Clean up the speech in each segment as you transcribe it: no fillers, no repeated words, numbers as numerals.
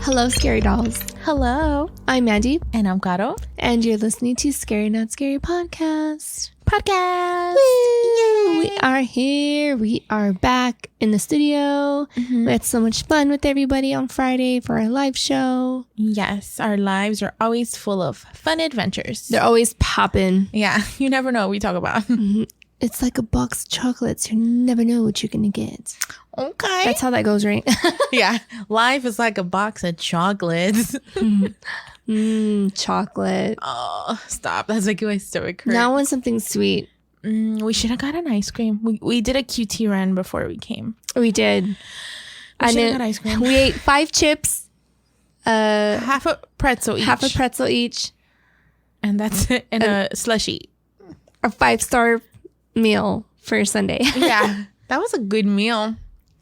Hello, Scary Dolls. Hello. I'm Mandy. And I'm Caro. And you're listening to Scary Not Scary Podcast. Yay. We are here. We are back in the studio. Mm-hmm. We had so much fun with everybody on Friday for our live show. Yes, our lives are always full of fun adventures. They're always popping. Yeah, you never know what we talk about. Mm-hmm. It's like a box of chocolates. You never know what you're going to get. Okay. That's how that goes, right? Yeah. Life is like a box of chocolates. Chocolate. Oh, stop. That's making my stomach hurt. Now I want something sweet. We should have got an ice cream. We did a QT run before we came. We did. We should have got ice cream. We ate 5 chips. Half a pretzel each. And that's it. And a slushie. A 5-star meal for Sunday. Yeah. That was a good meal.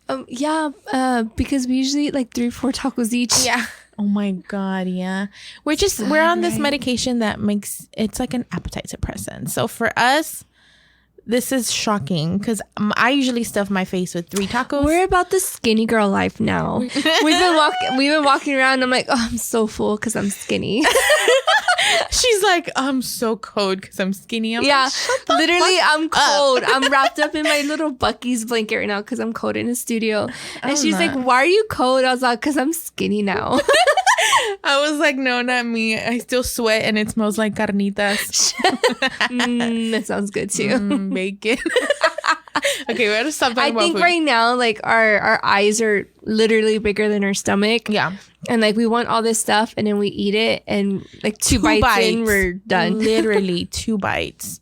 Because we usually eat like 3 or 4 tacos each. Yeah. Oh my God. Yeah. We're on this medication that makes it's like an appetite suppressant. So for us, this is shocking because I usually stuff my face with 3 tacos. We're about the skinny girl life now. We've been walking around. I'm like, oh, I'm so full because I'm skinny. She's like, I'm so cold because I'm skinny. I'm like, literally, I'm cold. I'm wrapped up in my little Bucky's blanket right now because I'm cold in the studio. And she's like, why are you cold? I was like, because I'm skinny now. I was like, no, not me. I still sweat and it smells like carnitas. That sounds good too. Bacon. Okay, we gotta stop talking about food. Right now, like our eyes are literally bigger than our stomach. Yeah. And like we want all this stuff and then we eat it and like two bites in, we're done. Literally 2 bites.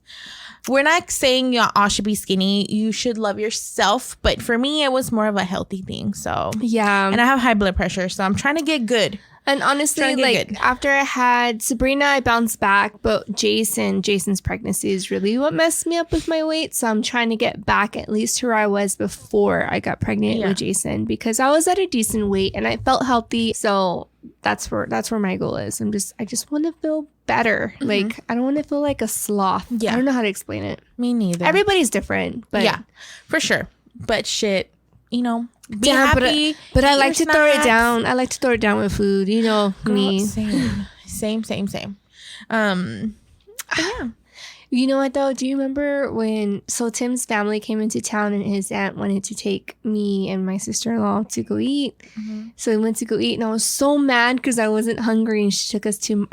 We're not saying y'all should be skinny. You should love yourself. But for me, it was more of a healthy thing. So yeah. And I have high blood pressure. So I'm trying to get good. And honestly, like after I had Sabrina, I bounced back. But Jason's pregnancy is really what messed me up with my weight. So I'm trying to get back at least to where I was before I got pregnant with Jason, because I was at a decent weight and I felt healthy. So that's where my goal is. I just want to feel better. Mm-hmm. Like I don't want to feel like a sloth. Yeah. I don't know how to explain it. Me neither. Everybody's different. But yeah, for sure. But shit, be happy. But I like to throw it down. I like to throw it down with food. Girl, me. Same. Yeah. You know what though? Do you remember when Tim's family came into town and his aunt wanted to take me and my sister-in-law to go eat? Mm-hmm. So we went to go eat and I was so mad because I wasn't hungry and she took us to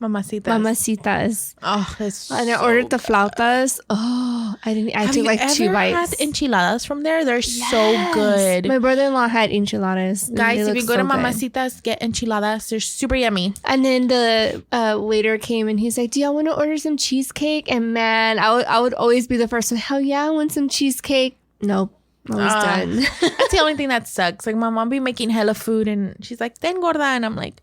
Mamacitas. Oh, that's and I ordered the flautas. Oh, I took like 2 bites. Have you had enchiladas from there? They're so good. My brother-in-law had enchiladas. Guys, if you go to Mamacitas, get enchiladas. They're super yummy. And then the waiter came and he's like, do y'all want to order some cheesecake? And man, I would always be the first one. Hell yeah, I want some cheesecake. Nope. I was done. That's the only thing that sucks. Like my mom be making hella food and she's like, ten gorda. And I'm like,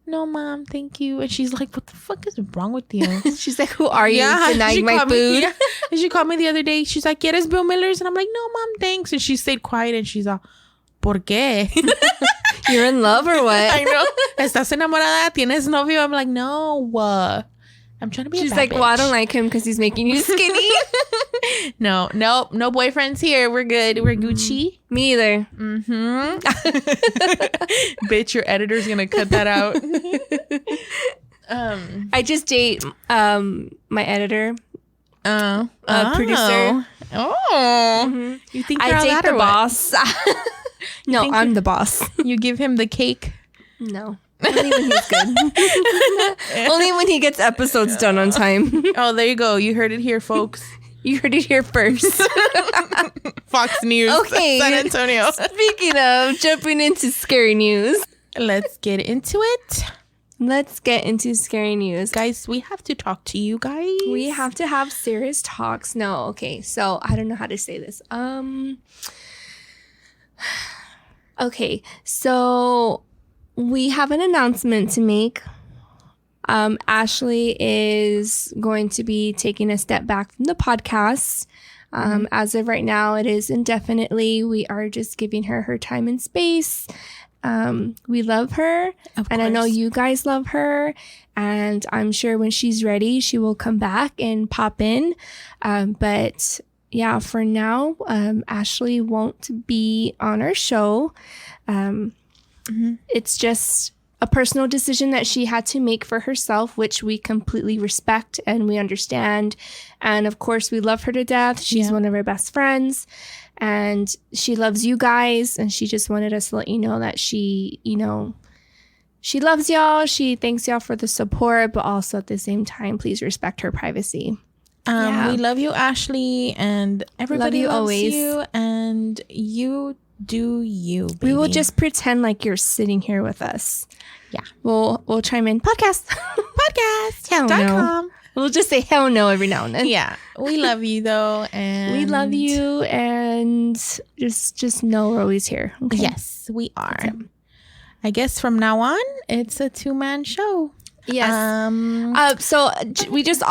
no, Mom, thank you. And she's like, what the fuck is wrong with you? She's like, who are you denying my food? And she called me the other day. She's like, ¿Quieres Bill Miller's? And I'm like, no, Mom, thanks. And she stayed quiet and she's like, ¿Por qué? You're in love or what? I know. ¿Estás enamorada? ¿Tienes novio? I'm like, no. I'm trying to be a bad like, bitch. Well, I don't like him because he's making you skinny. No boyfriends here. We're good. We're Gucci. Me either. Mm-hmm. Bitch, your editor's gonna cut that out. I just date my editor, producer. Oh, mm-hmm. You think I date the boss? No, I'm the boss. You give him the cake? No. Only when he's good. Only when he gets episodes done on time. Oh, there you go. You heard it here, folks. You heard it here first. Fox News. Okay. San Antonio. Speaking of jumping into scary news. Let's get into it. Let's get into scary news. Guys, we have to talk to you guys. We have to have serious talks. No, okay. So I don't know how to say this. Okay. So we have an announcement to make. Ashley is going to be taking a step back from the podcast. As of right now, it is indefinitely. We are just giving her time and space. We love her, and I know you guys love her, and I'm sure when she's ready, she will come back and pop in. But yeah, for now, Ashley won't be on our show. It's just a personal decision that she had to make for herself, which we completely respect and we understand. And of course, we love her to death. She's one of our best friends and she loves you guys. And she just wanted us to let you know that she, you know, she loves y'all. She thanks y'all for the support, but also at the same time, please respect her privacy. We love you, Ashley, and everybody loves you, and you do you, baby. We will just pretend like you're sitting here with us. Yeah. We'll chime in. Podcast.com. We'll just say hell no every now and then. Yeah. We love you though. And we love you and just know we're always here. Okay? Yes, we are. Okay. I guess from now on it's a 2-man show. Yes. So we just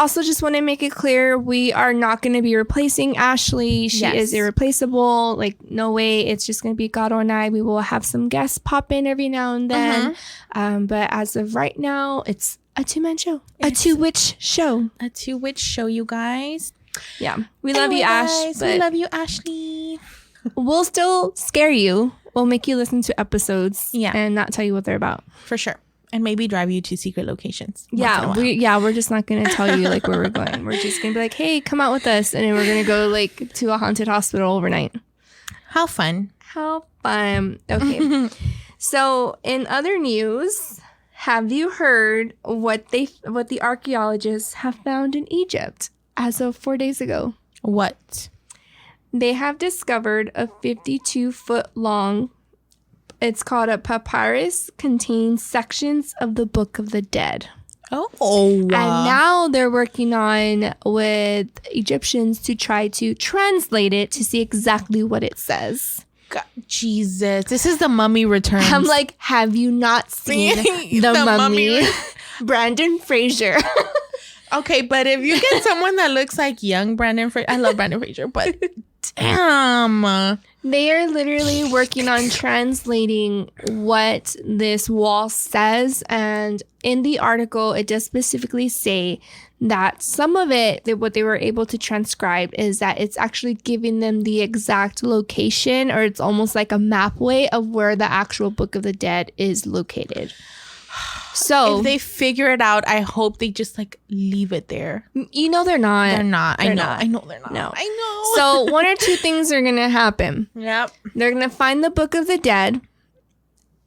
want to make it clear we are not going to be replacing Ashley. She is irreplaceable. Like, no way. It's just going to be Gato and I. We will have some guests pop in every now and then. But as of right now, it's a 2-man show. A 2-witch show. A 2-witch show, you guys. Yeah. We love you, Ash. Guys, we love you, Ashley. We'll still scare you. We'll make you listen to episodes and not tell you what they're about. For sure. And maybe drive you to secret locations. We're just not going to tell you like where we're going. We're just going to be like, hey, come out with us. And then we're going to go like to a haunted hospital overnight. How fun. Okay. So in other news, have you heard what the archaeologists have found in Egypt as of 4 days ago? What? They have discovered a 52-foot long, it's called a papyrus, contains sections of the Book of the Dead. Oh. And now they're working on with Egyptians to try to translate it to see exactly what it says. God, Jesus. This is the Mummy Returns. I'm like, have you not seen the Mummy? Brandon Fraser. Okay, but if you get someone that looks like young Brandon Fraser, I love Brandon Fraser, but damn. They are literally working on translating what this wall says. And in the article, it does specifically say that some of it, what they were able to transcribe is that it's actually giving them the exact location, or it's almost like a map way of where the actual Book of the Dead is located. So if they figure it out, I hope they just like leave it there. You know they're not. They're not. I know they're not. No. I know. So one or two things are going to happen. Yep. They're going to find the Book of the Dead.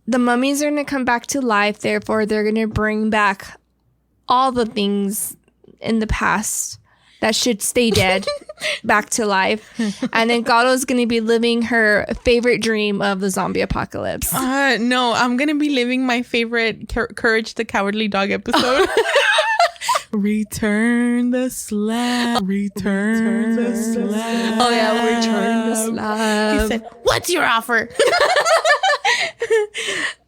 The mummies are going to come back to life. Therefore, they're going to bring back all the things in the past that should stay dead back to life. And then Gato's going to be living her favorite dream of the zombie apocalypse. No, I'm going to be living my favorite Courage the Cowardly Dog episode. Return the slab. Return the slab. Oh, yeah. Return the slab. He said, what's your offer?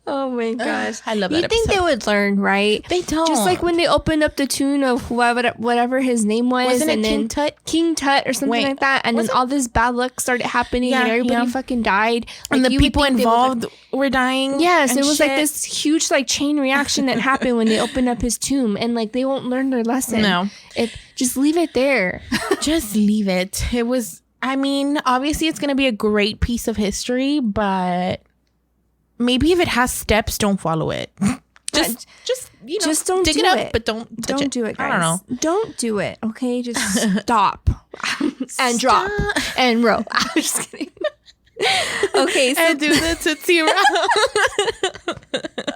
Oh my gosh. I love that You think episode. they would learn, right? They don't. Just like when they opened up the tomb of whatever his name was. Wasn't and it then King Tut? King Tut or something like that. And then all this bad luck started happening and everybody fucking died. And Like, the people involved were dying. Yes, it was shit. like this huge like chain reaction that happened when they opened up his tomb. And like they won't learn their lesson. No. Just leave it there. Just leave it. It was, I mean, obviously it's going to be a great piece of history, but maybe if it has steps, don't follow it. Just you know, just don't dig do it up, it. but don't do it, guys. I don't know. Don't do it. Okay, just stop and drop and row. I'm just kidding. Okay, so And do the Tootsie Roll.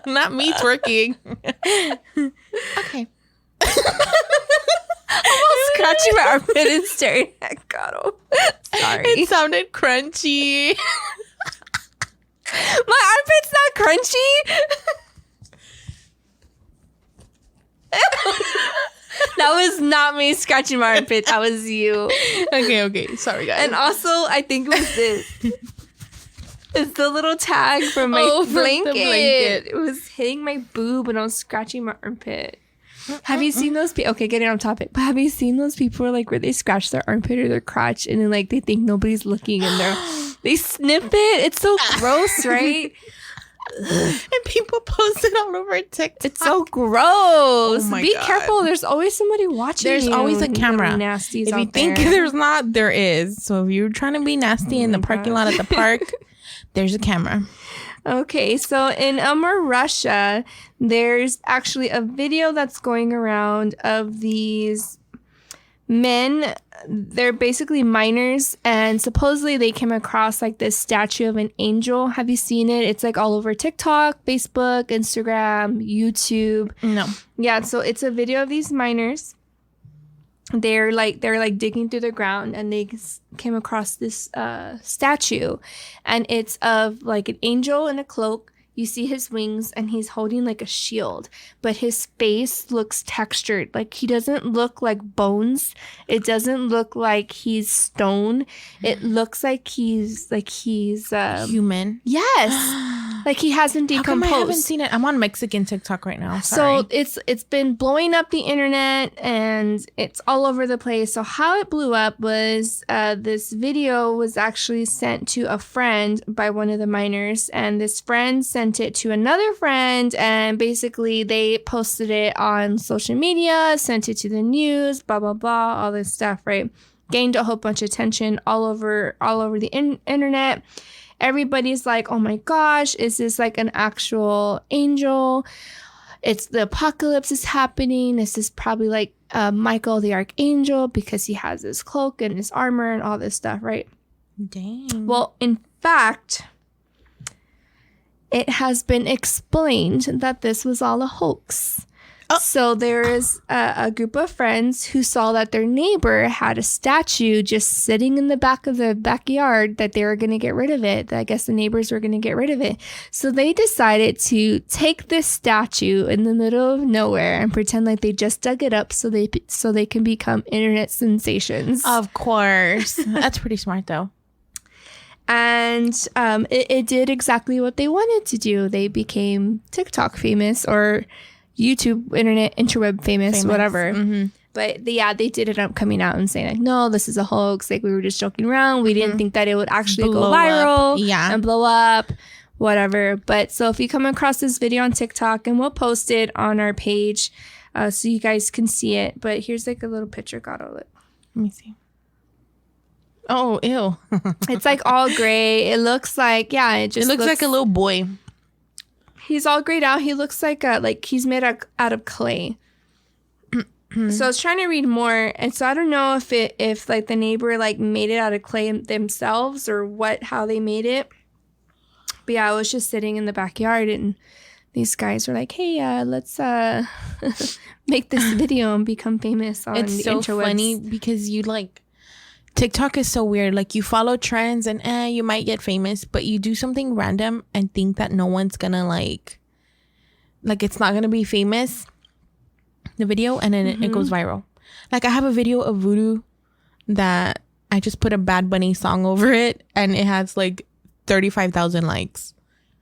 Not me twerking. Okay. I'm scratching my armpit and staring at Gato. Sorry. It sounded crunchy. My armpit's not crunchy. That was not me scratching my armpit. That was you. Okay. Sorry, guys. And also, I think it was this. It's the little tag from my blanket. It was hitting my boob and I was scratching my armpit. Have you seen those people? Okay, getting on topic. But have you seen those people where they scratch their armpit or their crotch and then like they think nobody's looking and they snip it? It's so gross, right? And people post it all over TikTok. It's so gross. Oh my Be God. careful. There's always somebody watching. There's you. always a camera. Nasties If you out think there. there's not, there is. So if you're trying to be nasty in the parking lot at the park, there's a camera. Okay, so in Russia, there's actually a video that's going around of these men. They're basically miners, and supposedly they came across like this statue of an angel. Have you seen it? It's like all over TikTok, Facebook, Instagram, YouTube. No. Yeah, so it's a video of these miners. They're like digging through the ground, and they came across this statue, and it's of like an angel in a cloak. You see his wings, and he's holding like a shield, but his face looks textured. Like, he doesn't look like bones. It doesn't look like he's stone. It looks like he's human. Yes. Like he hasn't decomposed. How come I haven't seen it? I'm on Mexican TikTok right now. Sorry. So it's been blowing up the internet, and it's all over the place. So how it blew up was this video was actually sent to a friend by one of the miners, and this friend sent it to another friend, and basically they posted it on social media, sent it to the news, blah blah blah, all this stuff, right? Gained a whole bunch of attention all over the internet. Everybody's like, oh my gosh, is this like an actual angel? It's the apocalypse is happening. This is probably like Michael the Archangel, because he has his cloak and his armor and all this stuff, right? Dang. Well, in fact, it has been explained that this was all a hoax. Oh. So there is a group of friends who saw that their neighbor had a statue just sitting in the back of the backyard, that they were going to get rid of it. I guess the neighbors were going to get rid of it. So they decided to take this statue in the middle of nowhere and pretend like they just dug it up so they can become internet sensations. Of course. That's pretty smart, though. And it did exactly what they wanted to do. They became TikTok famous, or YouTube, internet, interweb famous. Whatever. Mm-hmm. But they did end up coming out and saying like, no, this is a hoax. Like, we were just joking around. We didn't think that it would actually go viral and blow up, whatever. But so if you come across this video on TikTok, and we'll post it on our page so you guys can see it. But here's like a little picture. God, let me see. Oh, ew. It's like all gray. It looks like, it looks like a little boy. He's all grayed out. He looks like he's made out of clay. So I was trying to read more, and so I don't know if like the neighbor like made it out of clay themselves, or how they made it. But yeah, I was just sitting in the backyard, and these guys were like, "Hey, let's make this video and become famous on the interwebs." It's so funny because TikTok is so weird. Like, you follow trends and you might get famous, but you do something random and think that no one's gonna like it's not gonna be famous, the video, and then it goes viral. Like, I have a video of Voodoo that I just put a Bad Bunny song over it, and it has like 35,000 likes.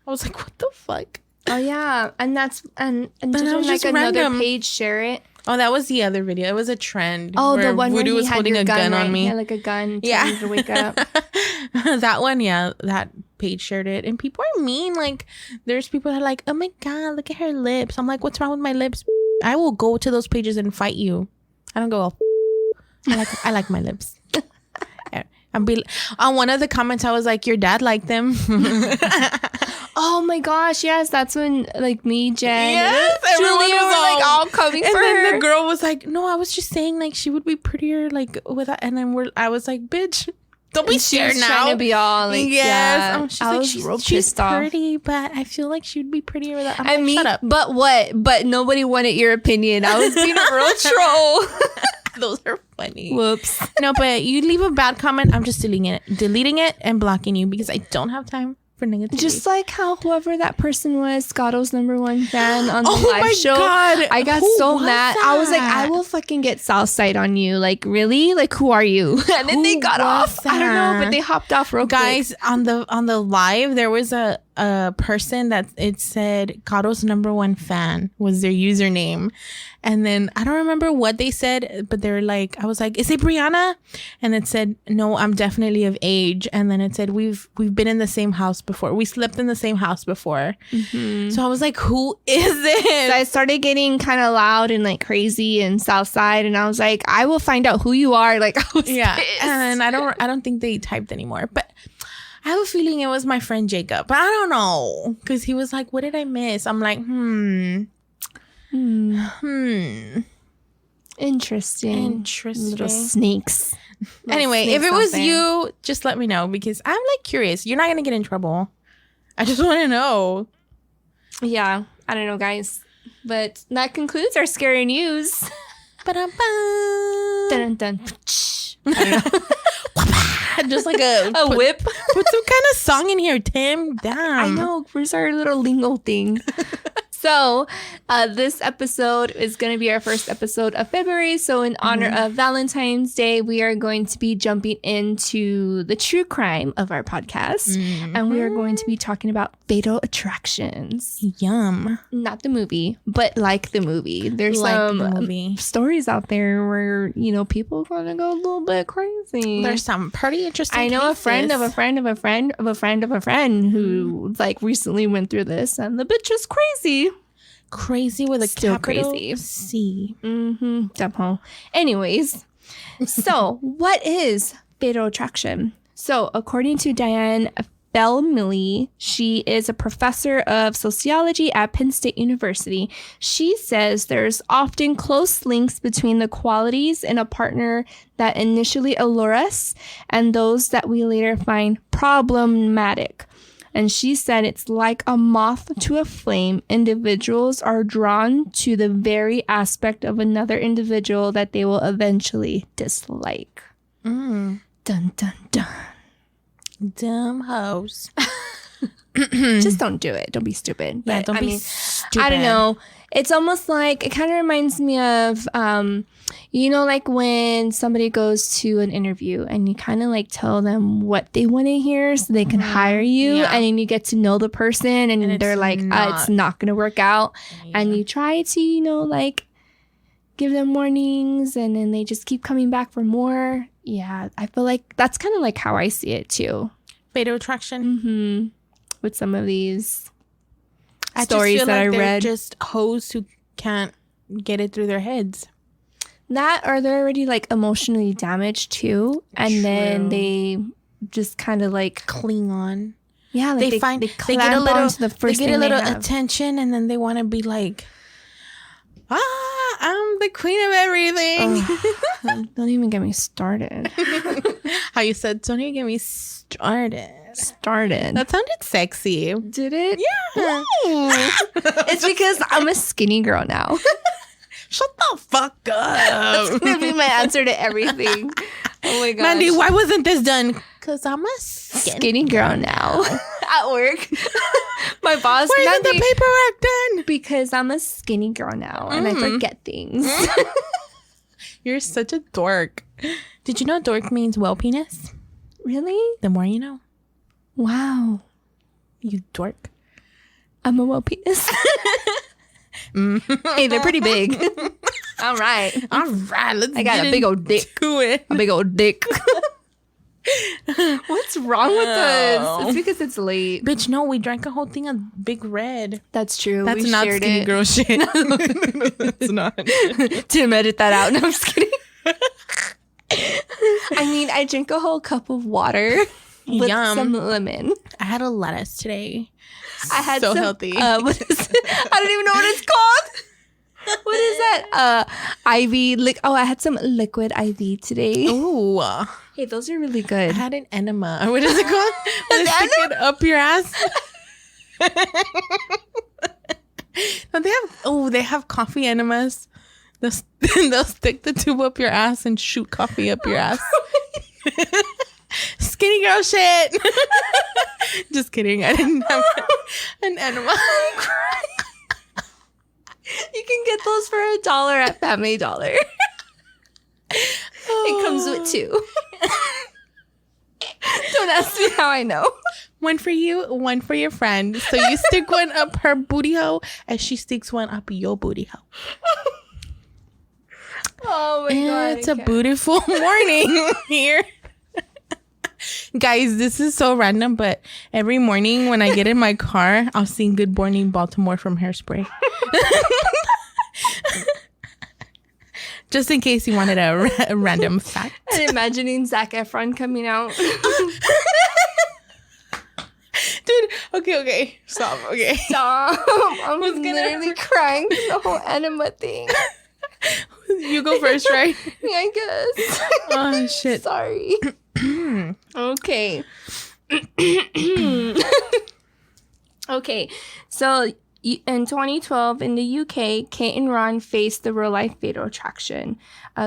I was like, what the fuck? Oh yeah, and didn't like another random page share it? Oh, that was the other video. It was a trend. Oh, the one Voodoo where was holding a gun right? on me. He had like a gun telling you to wake up. That one, that page shared it. And people are mean. Like, there's people that are like, oh my God, look at her lips. I'm like, what's wrong with my lips? I will go to those pages and fight you. I don't go, I like my lips. On one of the comments, I was like, your dad liked them. Oh my gosh, yes, that's when like me, Jen, everyone was all coming for her. And then the girl was like, no, I was just saying like she would be prettier like with that. And then I was like, bitch, don't be scared now. Trying to be all like, yes. I was real pissed off. She's pretty, but I feel like she would be prettier with that. I mean, shut up. But what? But nobody wanted your opinion. I was being a real troll. Those are funny. Whoops. No, but you leave a bad comment, I'm just deleting it and blocking you because I don't have time for negativity. Just like how whoever that person was, Scotto's #1 fan on the live show. God. I got so mad. I was like, I will fucking get Southside on you. Like, really? Like, who are you? And then they got off. I don't know, but they hopped off real quick. Guys, on the live, there was a person that it said Cato's #1 fan was their username. And then I don't remember what they said, but they're like, I was like, is it Brianna? And it said, no, I'm definitely of age. And then it said, we've been in the same house before. We slept in the same house before. Mm-hmm. So I was like, who is it? So I started getting kind of loud and like crazy in Southside, and I was like, I will find out who you are. Like, I was pissed. And I don't think they typed anymore. But I have a feeling it was my friend Jacob, but I don't know because he was like, "What did I miss?" I'm like, Interesting. Little snakes. Anyway, if it was you, just let me know because I'm like curious. You're not gonna get in trouble. I just want to know. Yeah, I don't know, guys. But that concludes our scary news. Dun, dun, dun. I don't know. Just like a whip. Put some kind of song in here, Tim. Damn. I know. Where's our little lingo thing? So this episode is going to be our first episode of February. So in honor of Valentine's Day, we are going to be jumping into the true crime of our podcast. And we are going to be talking about Fatal Attractions. Yum. Not the movie, but like the movie. There's some stories out there where, you know, people are going to go a little bit crazy. There's some pretty interesting I know cases. a friend of a friend of a friend of a friend of a friend who like recently went through this and the bitch is crazy. Crazy with a Still capital crazy. C. Dumb. Anyways, so what is fatal attraction? So according to Diane Bell-Milley, she is a professor of sociology at Penn State University. She says there's often close links between the qualities in a partner that initially allure us and those that we later find problematic. And she said it's like a moth to a flame. Individuals are drawn to the very aspect of another individual that they will eventually dislike. Dun, dun, dun. Dumb hoes. Just don't do it. Don't be stupid. Yeah, but, don't be stupid. I don't know. It's almost like, it kind of reminds me of, you know, like when somebody goes to an interview and you kind of like tell them what they want to hear so they can hire you. Yeah. And then you get to know the person and they're like, it's not going to work out. Yeah. And you try to, you know, like give them warnings and then they just keep coming back for more. Yeah, I feel like that's kind of like how I see it too. Fatal attraction? With some of these stories just feel that like I they're read. Just hoes who can't get it through their heads. That, or they're already like emotionally damaged too, and then they just kind of like cling on. Yeah, like they get a little attention, and then they want to be like, I'm the queen of everything. Don't even get me started. How you said, don't even get me started. That sounded sexy. Did it? Yeah. It's because I'm a skinny girl now. Shut the fuck up. That's gonna be my answer to everything. Oh my gosh. Mandy, why wasn't this done? Because I'm a skinny girl now. At work. My boss. Why isn't the paperwork done? Because I'm a skinny girl now and I forget things. You're such a dork. Did you know dork means well penis? Really? The more you know. Wow. You dork. I'm a well penis. Hey, they're pretty big. All right. I got a big old dick. A big old dick. What's wrong with us? It's because it's late. Bitch, no, we drank a whole thing of Big Red. That's true. That's not skinny girl shit. No, it's not. Tim, edit that out. No, I'm just kidding. I mean, I drink a whole cup of water with some lemon. I had a lettuce today. I had so healthy. What is it? I don't even know what it's called. What is that? IV. I had some liquid IV today. Ooh. Hey, those are really good. I had an enema. What is it called? Stick it up your ass. No, they have coffee enemas. They'll stick the tube up your ass and shoot coffee up your ass. Skinny girl shit. Just kidding. I didn't have an enema. You can get those for $1 at Family Dollar. It comes with 2. Don't ask me how I know. One for you, one for your friend. So you stick one up her booty hole and she sticks one up your booty hole. Oh my God. It's a beautiful morning here. Guys, this is so random, but every morning when I get in my car, I'll sing Good Morning Baltimore from Hairspray. Just in case you wanted a random fact. And imagining Zac Efron coming out. Okay. Stop. Okay. Stop. I'm literally crying for the whole enema thing. You go first, right? Yeah, I guess. Oh, shit. Sorry. Okay. Okay. So in 2012 in the UK, Kate and Ron faced the real-life fatal attraction.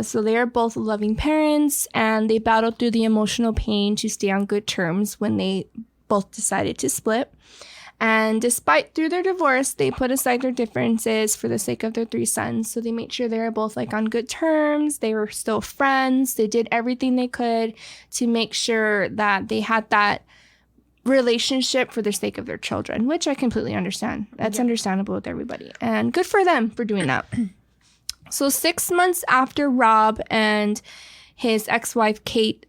So they are both loving parents, and they battled through the emotional pain to stay on good terms when they both decided to split. And despite through their divorce, they put aside their differences for the sake of their 3 sons. So they made sure they were both like on good terms. They were still friends. They did everything they could to make sure that they had that relationship for the sake of their children, which I completely understand. That's understandable with everybody. And good for them for doing that. So 6 months after Rob and his ex-wife Kate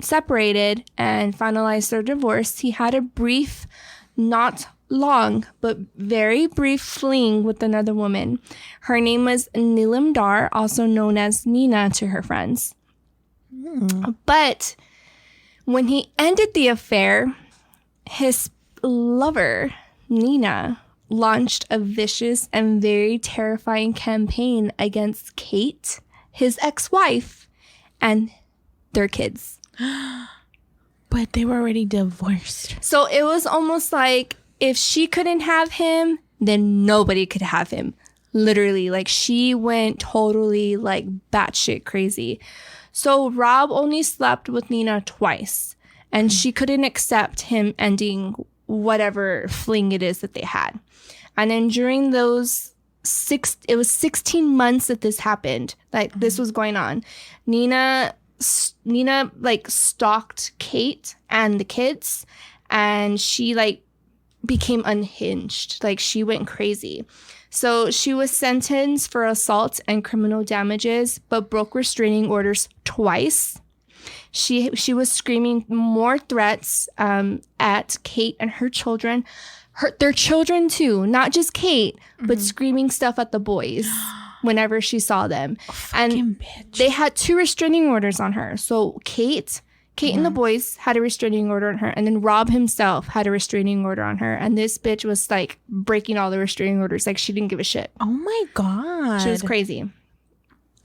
separated and finalized their divorce, he had a brief, not long, but very brief fling with another woman. Her name was Nilam Dar, also known as Nina to her friends. But when he ended the affair, his lover, Nina, launched a vicious and very terrifying campaign against Kate, his ex-wife, and their kids. But they were already divorced. So it was almost like if she couldn't have him, then nobody could have him. Literally, like she went totally like batshit crazy. So Rob only slept with Nina twice, and she couldn't accept him ending whatever fling it is that they had. And then during those it was 16 months that this happened, like this was going on. Nina like stalked Kate and the kids, and she like became unhinged. Like she went crazy. So she was sentenced for assault and criminal damages, but broke restraining orders twice. She was screaming more threats at Kate and her children, their children too, not just Kate, but screaming stuff at the boys whenever she saw them. And bitch. They had 2 restraining orders on her. So Kate and the boys had a restraining order on her, and then Rob himself had a restraining order on her. And this bitch was like breaking all the restraining orders. Like she didn't give a shit. Oh my God. She was crazy.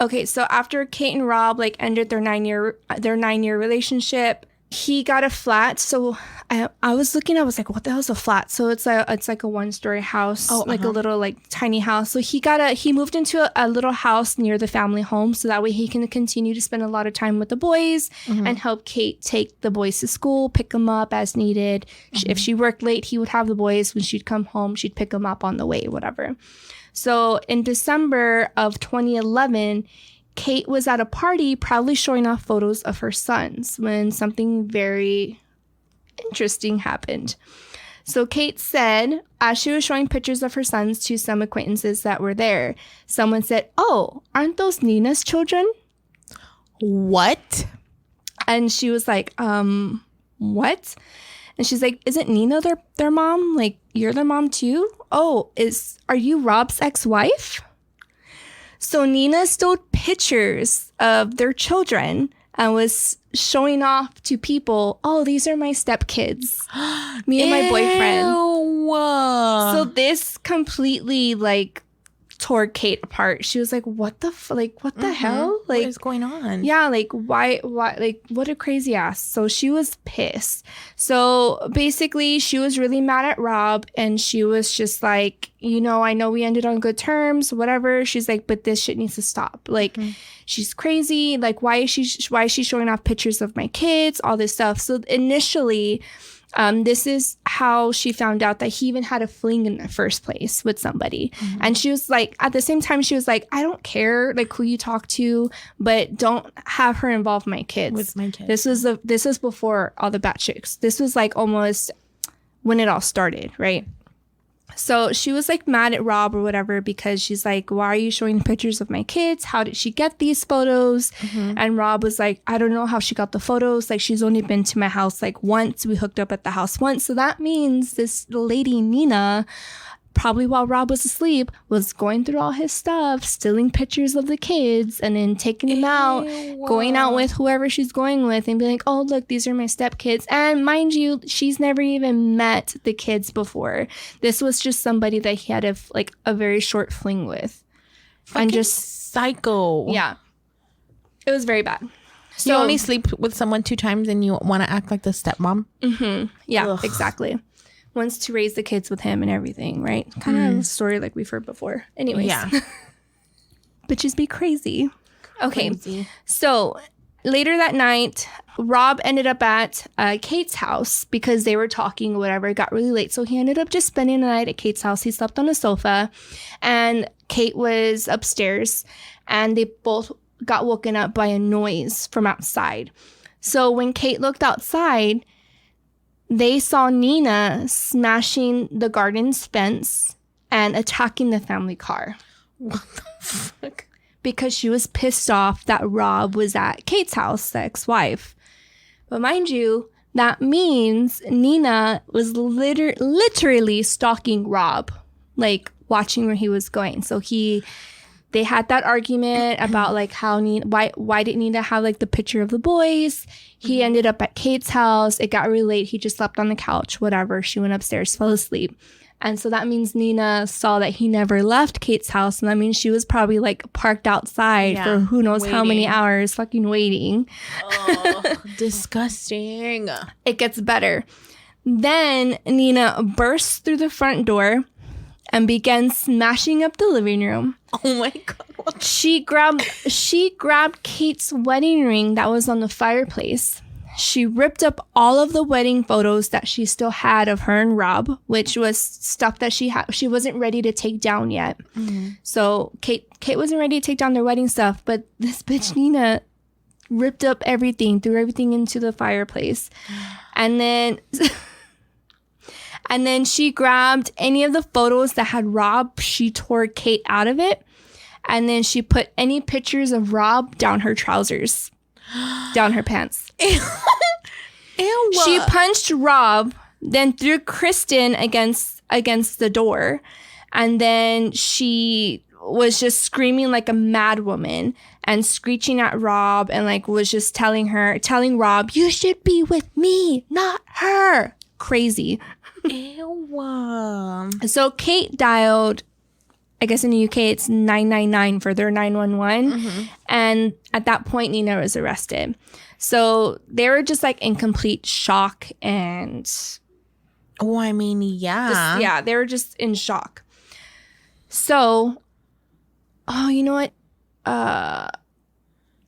Okay, so after Kate and Rob like ended their 9-year relationship, he got a flat. So I was looking, I was like, what the hell is a flat? So it's like a 1-story house, like a little like tiny house. So he moved into a little house near the family home, so that way he can continue to spend a lot of time with the boys and help Kate take the boys to school, pick them up as needed. If she worked late, he would have the boys. When she'd come home, she'd pick them up on the way, whatever. So in December of 2011, Kate was at a party proudly showing off photos of her sons when something very interesting happened. So Kate said, as she was showing pictures of her sons to some acquaintances that were there, someone said, "Oh, aren't those Nina's children?" What? And she was like, what? And she's like, "Isn't Nina their mom? Like, you're their mom too? Oh, are you Rob's ex-wife?" So Nina stole pictures of their children and was showing off to people, "Oh, these are my stepkids. Me and my boyfriend." So this completely like tore Kate apart. She was like, what the hell? Like, what is going on? Yeah, like why like what a crazy ass. So she was pissed. So basically she was really mad at Rob, and she was just like, I know we ended on good terms, whatever. She's like, but this shit needs to stop. Like she's crazy. Like why is she showing off pictures of my kids, all this stuff. So initially this is how she found out that he even had a fling in the first place with somebody. And she was like, at the same time, she was like, I don't care like who you talk to, but don't have her involve my kids. With my kids. This was before all the batchicks. This was like almost when it all started, right? So she was like mad at Rob or whatever, because she's like, why are you showing pictures of my kids? How did she get these photos? And Rob was like, I don't know how she got the photos. Like, she's only been to my house like once. We hooked up at the house once. So that means this lady, Nina, probably while Rob was asleep, was going through all his stuff, stealing pictures of the kids, and then taking them out, going out with whoever she's going with, and be like, oh, look, these are my stepkids. And mind you, she's never even met the kids before. This was just somebody that he had a very short fling with. Fucking and just psycho. Yeah. It was very bad. So you only sleep with someone 2 times and you want to act like the stepmom? Mm-hmm. Yeah, ugh. Exactly. Wants to raise the kids with him and everything, right? Kind of a story like we've heard before. Anyways. Yeah. Bitches be crazy. Okay. Crazy. So later that night, Rob ended up at Kate's house because they were talking or whatever. It got really late. So he ended up just spending the night at Kate's house. He slept on a sofa and Kate was upstairs and they both got woken up by a noise from outside. So when Kate looked outside, they saw Nina smashing the garden's fence and attacking the family car. What the fuck? Because she was pissed off that Rob was at Kate's house, the ex-wife. But mind you, that means Nina was literally stalking Rob, like watching where he was going. So they had that argument about like how why didn't Nina have like the picture of the boys. He ended up at Kate's house. It got really late. He just slept on the couch, whatever. She went upstairs, fell asleep. And so that means Nina saw that he never left Kate's house. And that means she was probably like parked outside for who knows how many hours fucking waiting. Oh, disgusting. It gets better. Then Nina bursts through the front door and began smashing up the living room. Oh my God. She grabbed Kate's wedding ring that was on the fireplace. She ripped up all of the wedding photos that she still had of her and Rob, which was stuff that she wasn't ready to take down yet. Mm-hmm. So Kate wasn't ready to take down their wedding stuff, but this bitch Nina ripped up everything, threw everything into the fireplace. And then she grabbed any of the photos that had Rob. She tore Kate out of it. And then she put any pictures of Rob down her trousers, down her pants. Ew. She punched Rob, then threw Kristen against the door. And then she was just screaming like a mad woman and screeching at Rob and like was just telling Rob, you should be with me, not her. Crazy. Ew. So Kate dialed, I guess in the UK it's 999 for their 911. Mm-hmm. And at that point, Nina was arrested. So they were just like in complete shock and... Oh, I mean, yeah. They were just in shock. So, you know what?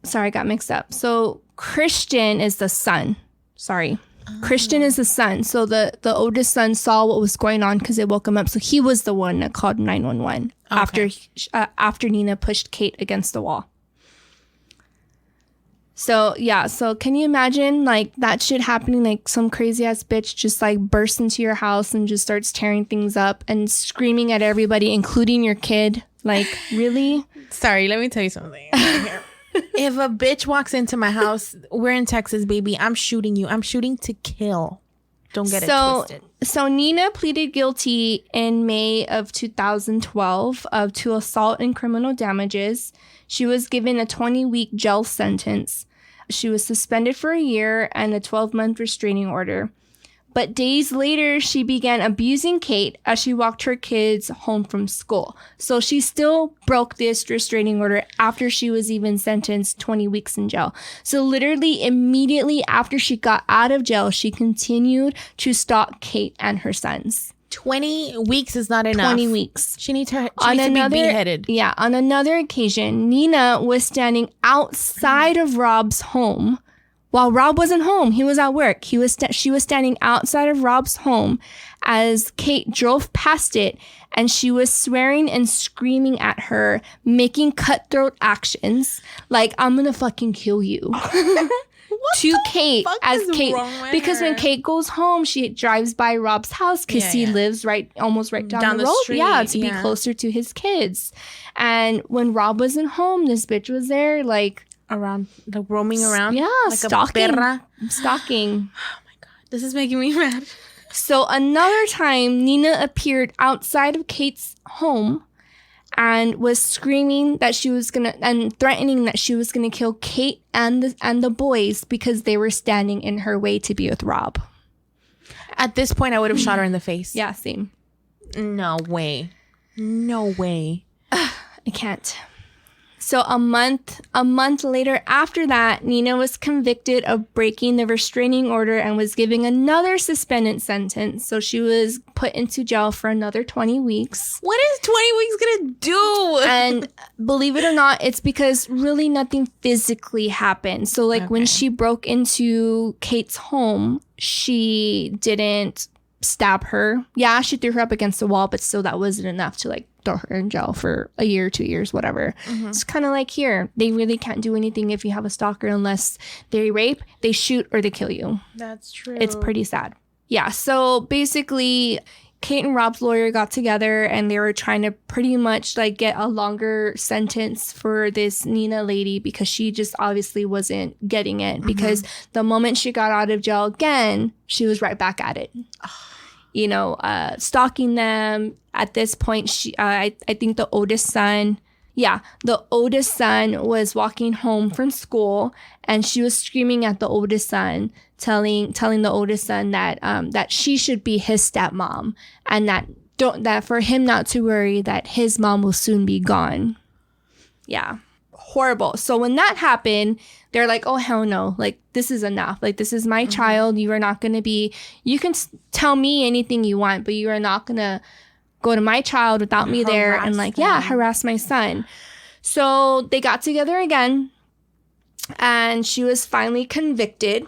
Sorry, I got mixed up. So Christian is the son. Sorry. Christian is the son. So the oldest son saw what was going on because it woke him up. So he was the one that called 911 after Nina pushed Kate against the wall. So yeah, so can you imagine like that shit happening? Like some crazy ass bitch just like bursts into your house and just starts tearing things up and screaming at everybody, including your kid. Like, really? Sorry, let me tell you something. If a bitch walks into my house, we're in Texas, baby. I'm shooting you. I'm shooting to kill. Don't get it twisted. So Nina pleaded guilty in May of 2012 to assault and criminal damages. She was given a 20-week jail sentence. She was suspended for a year and a 12-month restraining order. But days later, she began abusing Kate as she walked her kids home from school. So she still broke this restraining order after she was even sentenced 20 weeks in jail. So literally immediately after she got out of jail, she continued to stalk Kate and her sons. 20 weeks is not enough. 20 weeks. She needs to be beheaded. Yeah. On another occasion, Nina was standing outside of Rob's home. While Rob wasn't home, he was at work. She was standing outside of Rob's home as Kate drove past it, and she was swearing and screaming at her, making cutthroat actions like, I'm gonna fucking kill you. To Kate, because when Kate goes home, she drives by Rob's house because he lives almost right down the road. Street. Yeah, to be closer to his kids. And when Rob wasn't home, this bitch was there like around, like roaming around. Yeah, like stalking. A perra. Stalking. Oh my God, this is making me mad. So another time, Nina appeared outside of Kate's home and was screaming that she was and threatening that she was gonna kill Kate and the boys because they were standing in her way to be with Rob. At this point, I would have shot her in the face. Yeah, same. No way. I can't. So a month later after that, Nina was convicted of breaking the restraining order and was given another suspended sentence. So she was put into jail for another 20 weeks. What is 20 weeks gonna do? And believe it or not, it's because really nothing physically happened. So like when she broke into Kate's home, she didn't stab her. Yeah, she threw her up against the wall, but still that wasn't enough to like throw her in jail for a year, 2 years, whatever. It's kind of like here. They really can't do anything if you have a stalker unless they rape, they shoot, or they kill you. That's true. It's pretty sad. Yeah, so basically Kate and Rob's lawyer got together and they were trying to pretty much like get a longer sentence for this Nina lady because she just obviously wasn't getting it because the moment she got out of jail again, she was right back at it. You know, stalking them. At this point, I think the oldest son was walking home from school and she was screaming at the oldest son, telling the oldest son that she should be his stepmom and that for him not to worry that his mom will soon be gone. Yeah. Horrible. So when that happened, they're like, oh, hell no. Like, this is enough. Like, this is my child. You are not going to be, you can tell me anything you want, but you are not going to go to my child without me there and like, harass my son. So they got together again and she was finally convicted.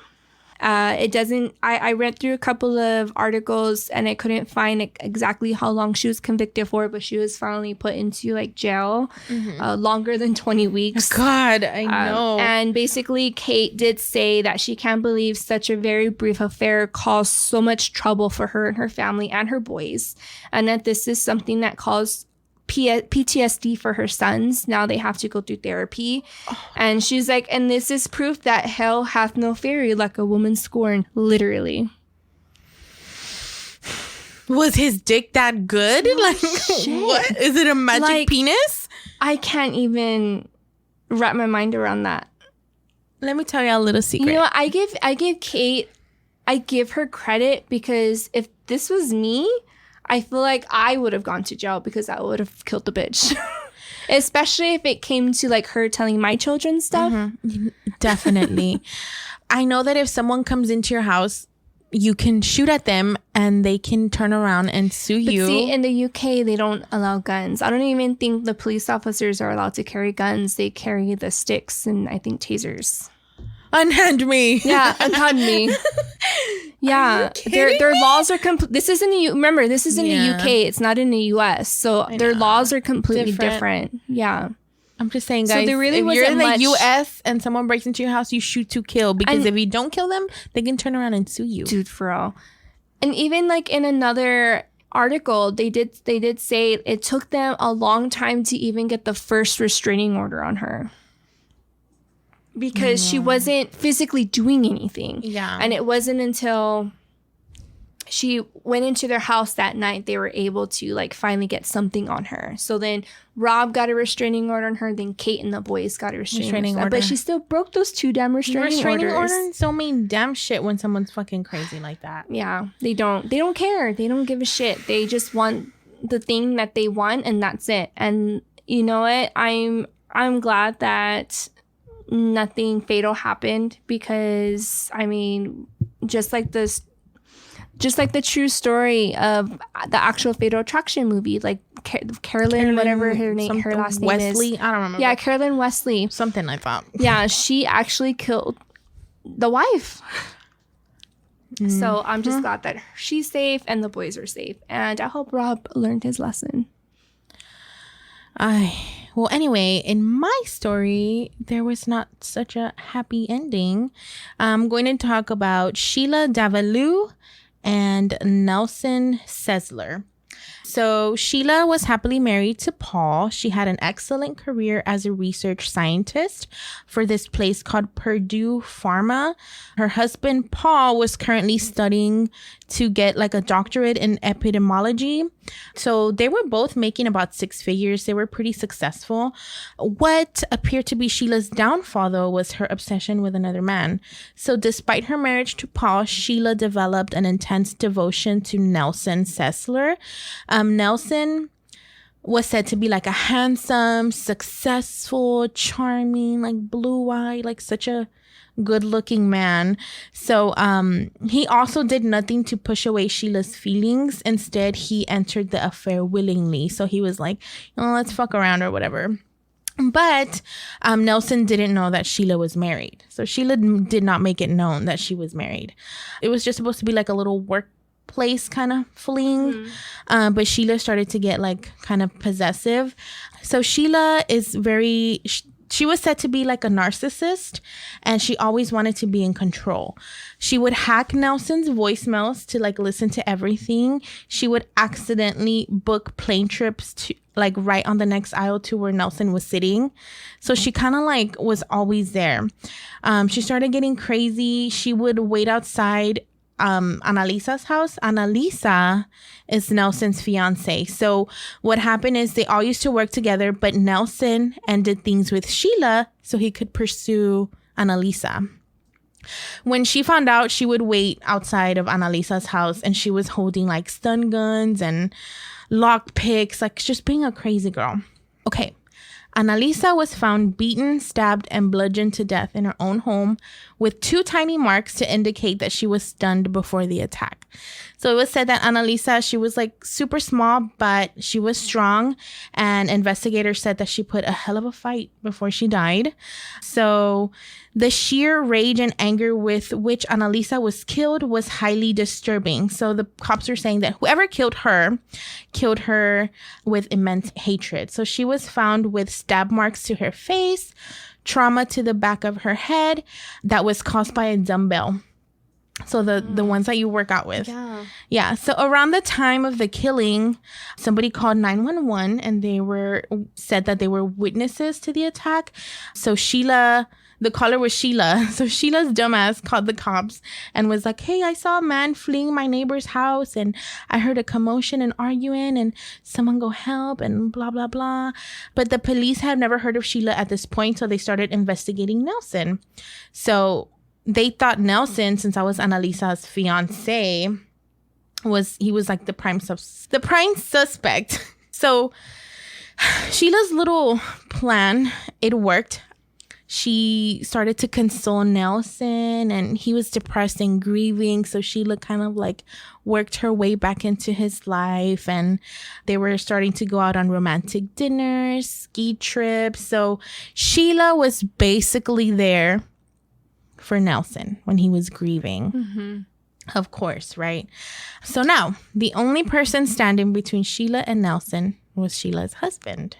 I read through a couple of articles and I couldn't find exactly how long she was convicted for, but she was finally put into like jail longer than 20 weeks. God, I know. And basically Kate did say that she can't believe such a very brief affair caused so much trouble for her and her family and her boys, and that this is something that caused PTSD for her sons. Now they have to go through therapy. And she's like, and this is proof that hell hath no fury like a woman scorned. Literally. Was his dick that good? Like, what? Is it a magic penis? I can't even wrap my mind around that. Let me tell you a little secret. You know, I give Kate, I give her credit because if this was me, I feel like I would have gone to jail because I would have killed the bitch. Especially if it came to like her telling my children stuff. Definitely. I know that if someone comes into your house, you can shoot at them and they can turn around and sue you. But see, in the UK, they don't allow guns. I don't even think the police officers are allowed to carry guns. They carry the sticks and I think tasers. Unhand me. Yeah, unhand me. Yeah, their laws are this is in the remember this is in the UK. It's not in the US, so their laws are completely different. Yeah, I'm just saying, guys. So there really if you're in the US and someone breaks into your house, you shoot to kill because if you don't kill them, they can turn around and sue you, dude. For real. And even like in another article, they did say it took them a long time to even get the first restraining order on her. Because she wasn't physically doing anything. Yeah. And it wasn't until she went into their house that night they were able to like finally get something on her. So then Rob got a restraining order on her. Then Kate and the boys got a restraining order. But she still broke those 2 damn restraining orders. Don't mean damn shit when someone's fucking crazy like that. Yeah. They don't care. They don't give a shit. They just want the thing that they want and that's it. And you know what? I'm glad that nothing fatal happened because I mean just like the true story of the actual Fatal Attraction movie, like Carolyn whatever her last name Wesley, is. I don't remember. Yeah, Carolyn Wesley, something like that. Yeah, she actually killed the wife. So I'm just glad that she's safe and the boys are safe, and I hope Rob learned his lesson. Well, anyway, in my story, there was not such a happy ending. I'm going to talk about Sheila Davalou and Nelson Sessler. So Sheila was happily married to Paul. She had an excellent career as a research scientist for this place called Purdue Pharma. Her husband, Paul, was currently studying to get like a doctorate in epidemiology. So they were both making about 6 figures. They were pretty successful. What appeared to be Sheila's downfall, though, was her obsession with another man. So despite her marriage to Paul, Sheila developed an intense devotion to Nelson Sessler. Nelson was said to be like a handsome, successful, charming, like blue-eyed, like such a good-looking man. So he also did nothing to push away Sheila's feelings. Instead, he entered the affair willingly. So he was like, let's fuck around or whatever. But Nelson didn't know that Sheila was married. So Sheila did not make it known that she was married. It was just supposed to be like a little workplace kind of fling. But Sheila started to get like kind of possessive. So Sheila is very... She was said to be like a narcissist, and she always wanted to be in control. She would hack Nelson's voicemails to like listen to everything. She would accidentally book plane trips to like right on the next aisle to where Nelson was sitting. So she kind of like was always there. She started getting crazy. She would wait outside Annalisa's house. Annalisa is Nelson's fiance. So what happened is they all used to work together, but Nelson ended things with Sheila so he could pursue Annalisa. When she found out, she would wait outside of Annalisa's house, and she was holding like stun guns and lock picks, like just being a crazy girl. Okay. Annalisa was found beaten, stabbed, and bludgeoned to death in her own home with 2 tiny marks to indicate that she was stunned before the attack. So it was said that Annalisa, she was like super small, but she was strong. And investigators said that she put a hell of a fight before she died. So the sheer rage and anger with which Annalisa was killed was highly disturbing. So the cops were saying that whoever killed her with immense hatred. So she was found with stab marks to her face, trauma to the back of her head that was caused by a dumbbell. So the ones that you work out with. Yeah. So around the time of the killing, somebody called 911, and said that they were witnesses to the attack. So Sheila, the caller was Sheila. So Sheila's dumbass called the cops and was like, hey, I saw a man fleeing my neighbor's house, and I heard a commotion and arguing, and someone go help, and blah, blah, blah. But the police had never heard of Sheila at this point, so they started investigating Nelson. So they thought Nelson, since I was Annalisa's fiance, was like the prime suspect. So Sheila's little plan, it worked. She started to console Nelson, and he was depressed and grieving. So Sheila kind of like worked her way back into his life, and they were starting to go out on romantic dinners, ski trips. So Sheila was basically there for Nelson when he was grieving. Mm-hmm. Of course, right? So now the only person standing between Sheila and Nelson was Sheila's husband.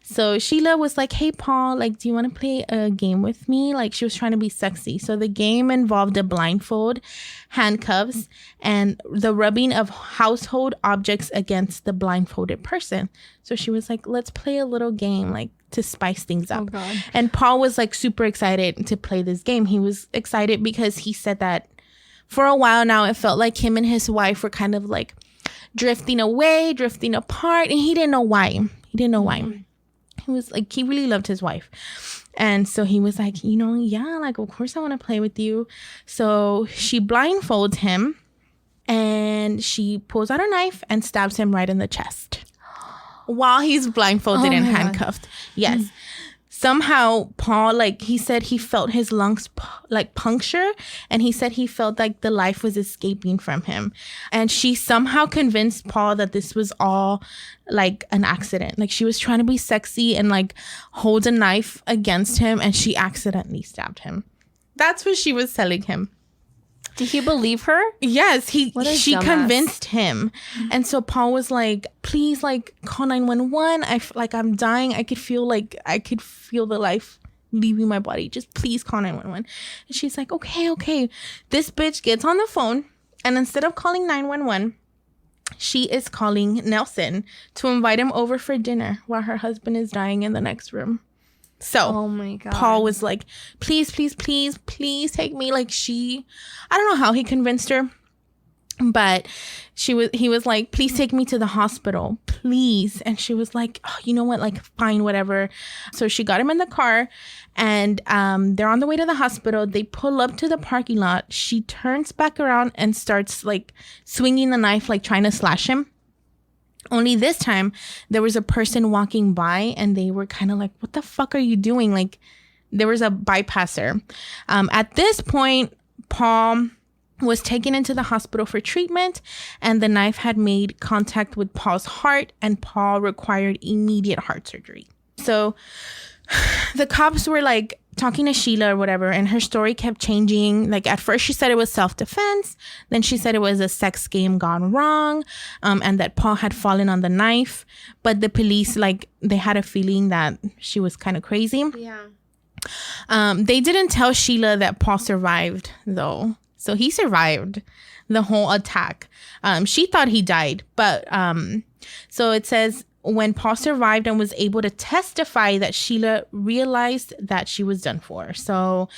So Sheila was like, hey, Paul, like, do you want to play a game with me? Like, she was trying to be sexy. So the game involved a blindfold, handcuffs, and the rubbing of household objects against the blindfolded person. So she was like, let's play a little game, like, to spice things up. Oh, God. And Paul was like super excited to play this game. He was excited because he said that for a while now, it felt like him and his wife were kind of like drifting away, drifting apart, and he didn't know why. He was like, he really loved his wife. And so he was like, yeah, like, of course I want to play with you. So she blindfolds him, and she pulls out a knife and stabs him right in the chest while he's blindfolded and handcuffed. God. Yes. Mm. Somehow Paul, like, he said he felt his lungs like puncture, and he said he felt like the life was escaping from him. And she somehow convinced Paul that this was all like an accident. Like, she was trying to be sexy and like hold a knife against him, and she accidentally stabbed him. That's what she was telling him. Did he believe her? Yes, she dumbass. Convinced him. And so Paul was like, please, like, call 911. I'm dying. I could feel the life leaving my body. Just please call 911. And she's like, okay. This bitch gets on the phone, and instead of calling 911, she is calling Nelson to invite him over for dinner while her husband is dying in the next room. So oh my God. Paul was like, please take me. Like, I don't know how he convinced her. But he was like, please take me to the hospital, please. And she was like, oh, you know what? Like, fine, whatever. So she got him in the car, and they're on the way to the hospital. They pull up to the parking lot. She turns back around and starts like swinging the knife, like trying to slash him. Only this time there was a person walking by, and they were kind of like, what the fuck are you doing? Like, there was a bypasser. At this point, Paul was taken into the hospital for treatment, and the knife had made contact with Paul's heart, and Paul required immediate heart surgery. So the cops were like talking to Sheila or whatever, and her story kept changing. Like, at first she said it was self-defense, then she said it was a sex game gone wrong, and that Paul had fallen on the knife. But the police, like, they had a feeling that she was kind of crazy. Yeah. They didn't tell Sheila that Paul survived, though. So he survived the whole attack. She thought he died. But so it says, when Paul survived and was able to testify, that Sheila realized that she was done for. So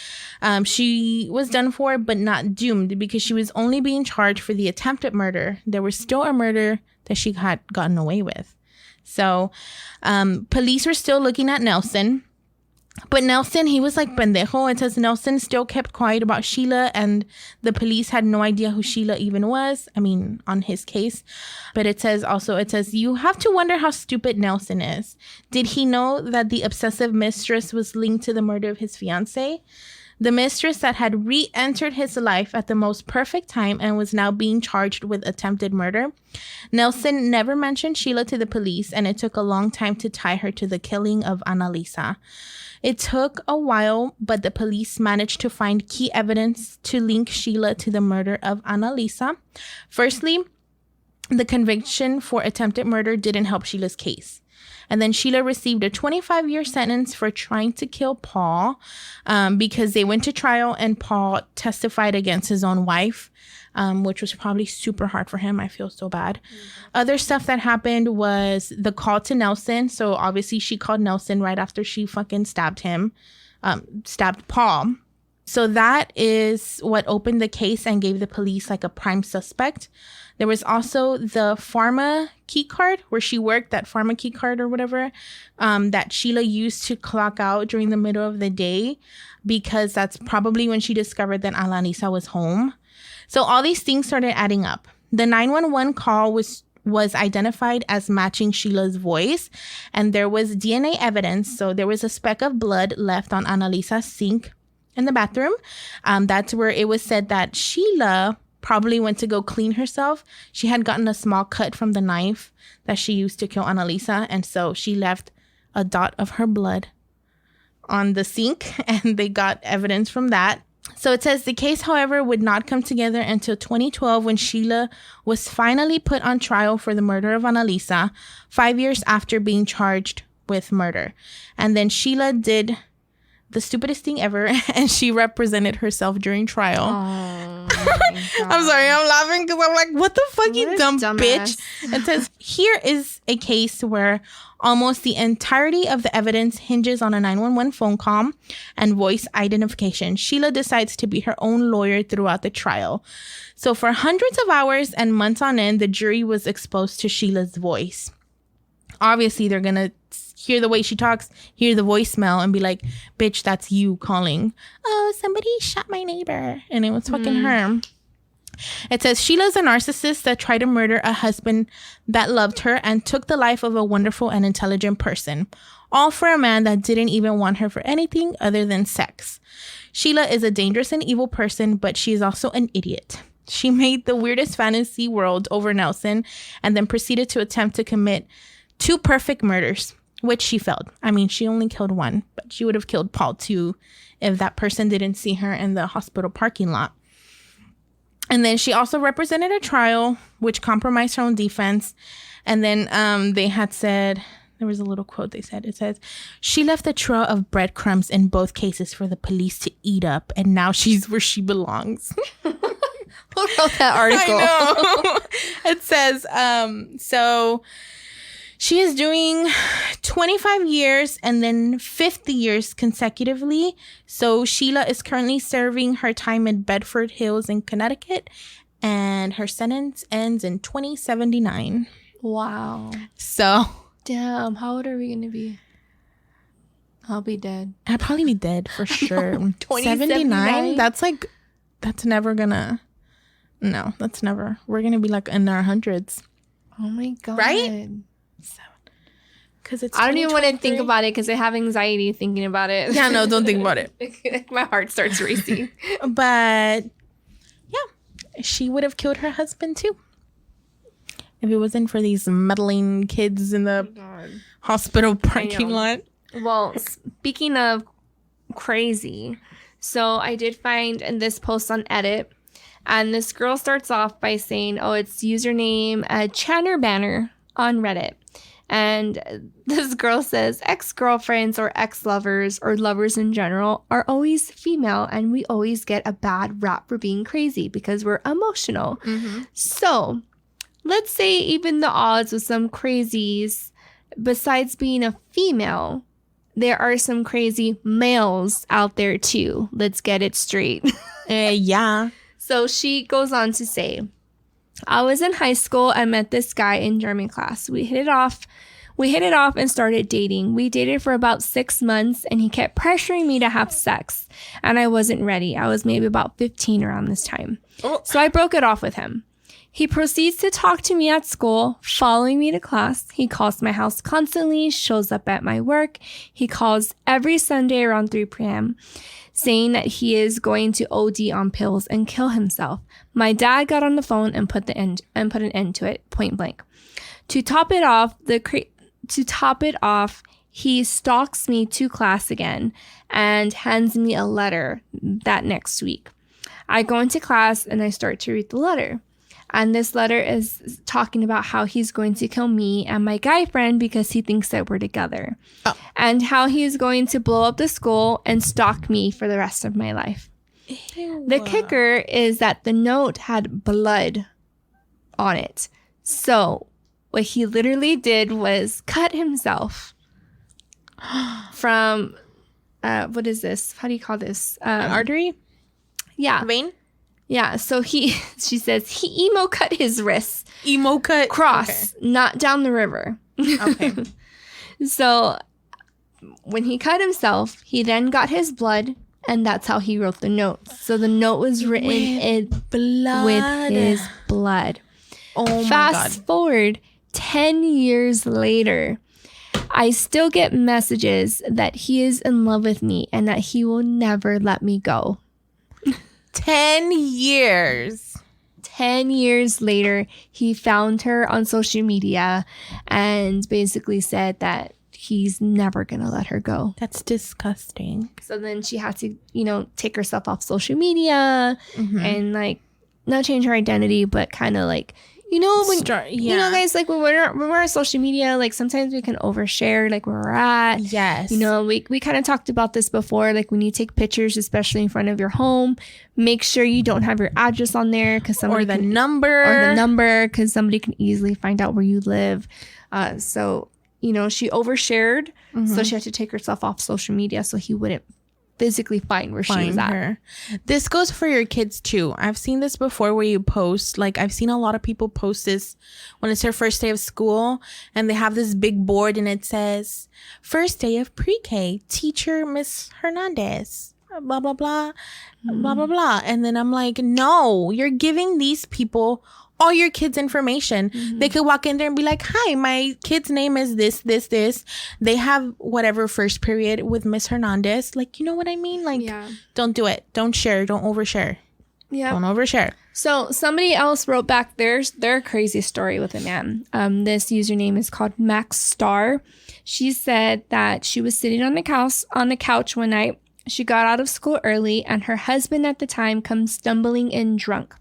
she was done for, but not doomed, because she was only being charged for the attempted murder. There was still a murder that she had gotten away with. So police were still looking at Nelson. But Nelson, he was like pendejo. It says Nelson still kept quiet about Sheila, and the police had no idea who Sheila even was. I mean, on his case. But it says, you have to wonder how stupid Nelson is. Did he know that the obsessive mistress was linked to the murder of his fiancée? The mistress that had re-entered his life at the most perfect time and was now being charged with attempted murder. Nelson never mentioned Sheila to the police, and it took a long time to tie her to the killing of Annalisa. It took a while, but the police managed to find key evidence to link Sheila to the murder of Annalisa. Firstly, the conviction for attempted murder didn't help Sheila's case. And then Sheila received a 25-year sentence for trying to kill Paul, because they went to trial and Paul testified against his own wife, which was probably super hard for him. I feel so bad. Mm-hmm. Other stuff that happened was the call to Nelson. So obviously she called Nelson right after she fucking stabbed Paul. So that is what opened the case and gave the police like a prime suspect. There was also the pharma key card where she worked, that pharma key card or whatever, that Sheila used to clock out during the middle of the day, because that's probably when she discovered that Annalisa was home. So all these things started adding up. The 911 call was identified as matching Sheila's voice, and there was DNA evidence. So there was a speck of blood left on Annalisa's sink in the bathroom. That's where it was said that Sheila probably went to go clean herself. She had gotten a small cut from the knife that she used to kill Annalisa, and so she left a dot of her blood on the sink, and they got evidence from that. So it says the case, however, would not come together until 2012, when Sheila was finally put on trial for the murder of Annalisa, 5 years after being charged with murder. And then Sheila did the stupidest thing ever, and she represented herself during trial. Oh, I'm sorry, I'm laughing because I'm like, what the fuck, you dumb bitch? It says, here is a case where almost the entirety of the evidence hinges on a 911 phone call and voice identification. Sheila decides to be her own lawyer throughout the trial. So for hundreds of hours and months on end, the jury was exposed to Sheila's voice. Obviously, they're going to hear the way she talks, hear the voicemail, and be like, bitch, that's you calling. Oh, somebody shot my neighbor. And it was fucking her. It says, Sheila's a narcissist that tried to murder a husband that loved her and took the life of a wonderful and intelligent person, all for a man that didn't even want her for anything other than sex. Sheila is a dangerous and evil person, but she is also an idiot. She made the weirdest fantasy world over Nelson and then proceeded to attempt to commit 2 perfect murders, which she failed. I mean, she only killed 1, but she would have killed Paul too if that person didn't see her in the hospital parking lot. And then she also represented a trial, which compromised her own defense. And then they had said, there was a little quote they said. It says, she left a trail of breadcrumbs in both cases for the police to eat up, and now she's where she belongs. Who wrote that article? I know. It says, so she is doing 25 years and then 50 years consecutively. So Sheila is currently serving her time in Bedford Hills in Connecticut and her sentence ends in 2079. Wow. So. Damn. How old are we going to be? I'll be dead. I'd probably be dead for sure. 2079? That's never gonna. No, that's never. We're gonna be like in our hundreds. Oh my God. Right? Because it's. I don't even want to think about it because I have anxiety thinking about it. Yeah, no, don't think about it. My heart starts racing. But yeah, she would have killed her husband too if it wasn't for these meddling kids in the hospital parking lot. Well, speaking of crazy, so I did find in this post on Edit, and this girl starts off by saying, oh, it's username Channer Banner on Reddit. And this girl says, ex-girlfriends or ex-lovers or lovers in general are always female, and we always get a bad rap for being crazy because we're emotional. Mm-hmm. So let's say even the odds with some crazies, besides being a female, there are some crazy males out there too. Let's get it straight. Yeah. So she goes on to say, I was in high school and met this guy in German class. We hit it off and started dating. We dated for about 6 months and he kept pressuring me to have sex. And I wasn't ready. I was maybe about 15 around this time. Oh. So I broke it off with him. He proceeds to talk to me at school, following me to class. He calls my house constantly, shows up at my work. He calls every Sunday around 3 p.m., saying that he is going to OD on pills and kill himself. My dad got on the phone and put an end to it, point blank. To top it off, he stalks me to class again and hands me a letter that next week. I go into class and I start to read the letter. And this letter is talking about how he's going to kill me and my guy friend because he thinks that we're together. Oh. And how he is going to blow up the school and stalk me for the rest of my life. Ew. The kicker is that the note had blood on it. So what he literally did was cut himself from, what is this? How do you call this? An artery? Yeah. Vein? Yeah, so she says he emo cut his wrists. Emo cut? Cross, okay. Not down the river. Okay. So when he cut himself, he then got his blood, and that's how he wrote the note. So the note was written with his blood. Oh my God. Fast forward 10 years later, I still get messages that he is in love with me and that he will never let me go. 10 years. 10 years later, he found her on social media and basically said that he's never going to let her go. That's disgusting. So then she had to, take herself off social media and not change her identity, but kind of guys, like when we're on social media, like sometimes we can overshare like where we're at. Yes. We kind of talked about this before. Like when you take pictures, especially in front of your home, make sure you don't have your address on there or the number because somebody can easily find out where you live. So she overshared, so she had to take herself off social media so he wouldn't physically find where she was at. Her. This goes for your kids too. I've seen this before where you post, like I've seen a lot of people post this when it's their first day of school and they have this big board and it says first day of pre-K, teacher Miss Hernandez, blah blah blah, blah blah blah. And then I'm like, no, you're giving these people all your kids' information. They could walk in there and be like, hi, my kid's name is this. They have whatever first period with Miss Hernandez. Like, you know what I mean? Like, Don't do it. Don't share. Don't overshare. Yeah. Don't overshare. So somebody else wrote back their crazy story with a man. This username is called Max Star. She said that she was sitting on the couch one night. She got out of school early and her husband at the time comes stumbling in drunk.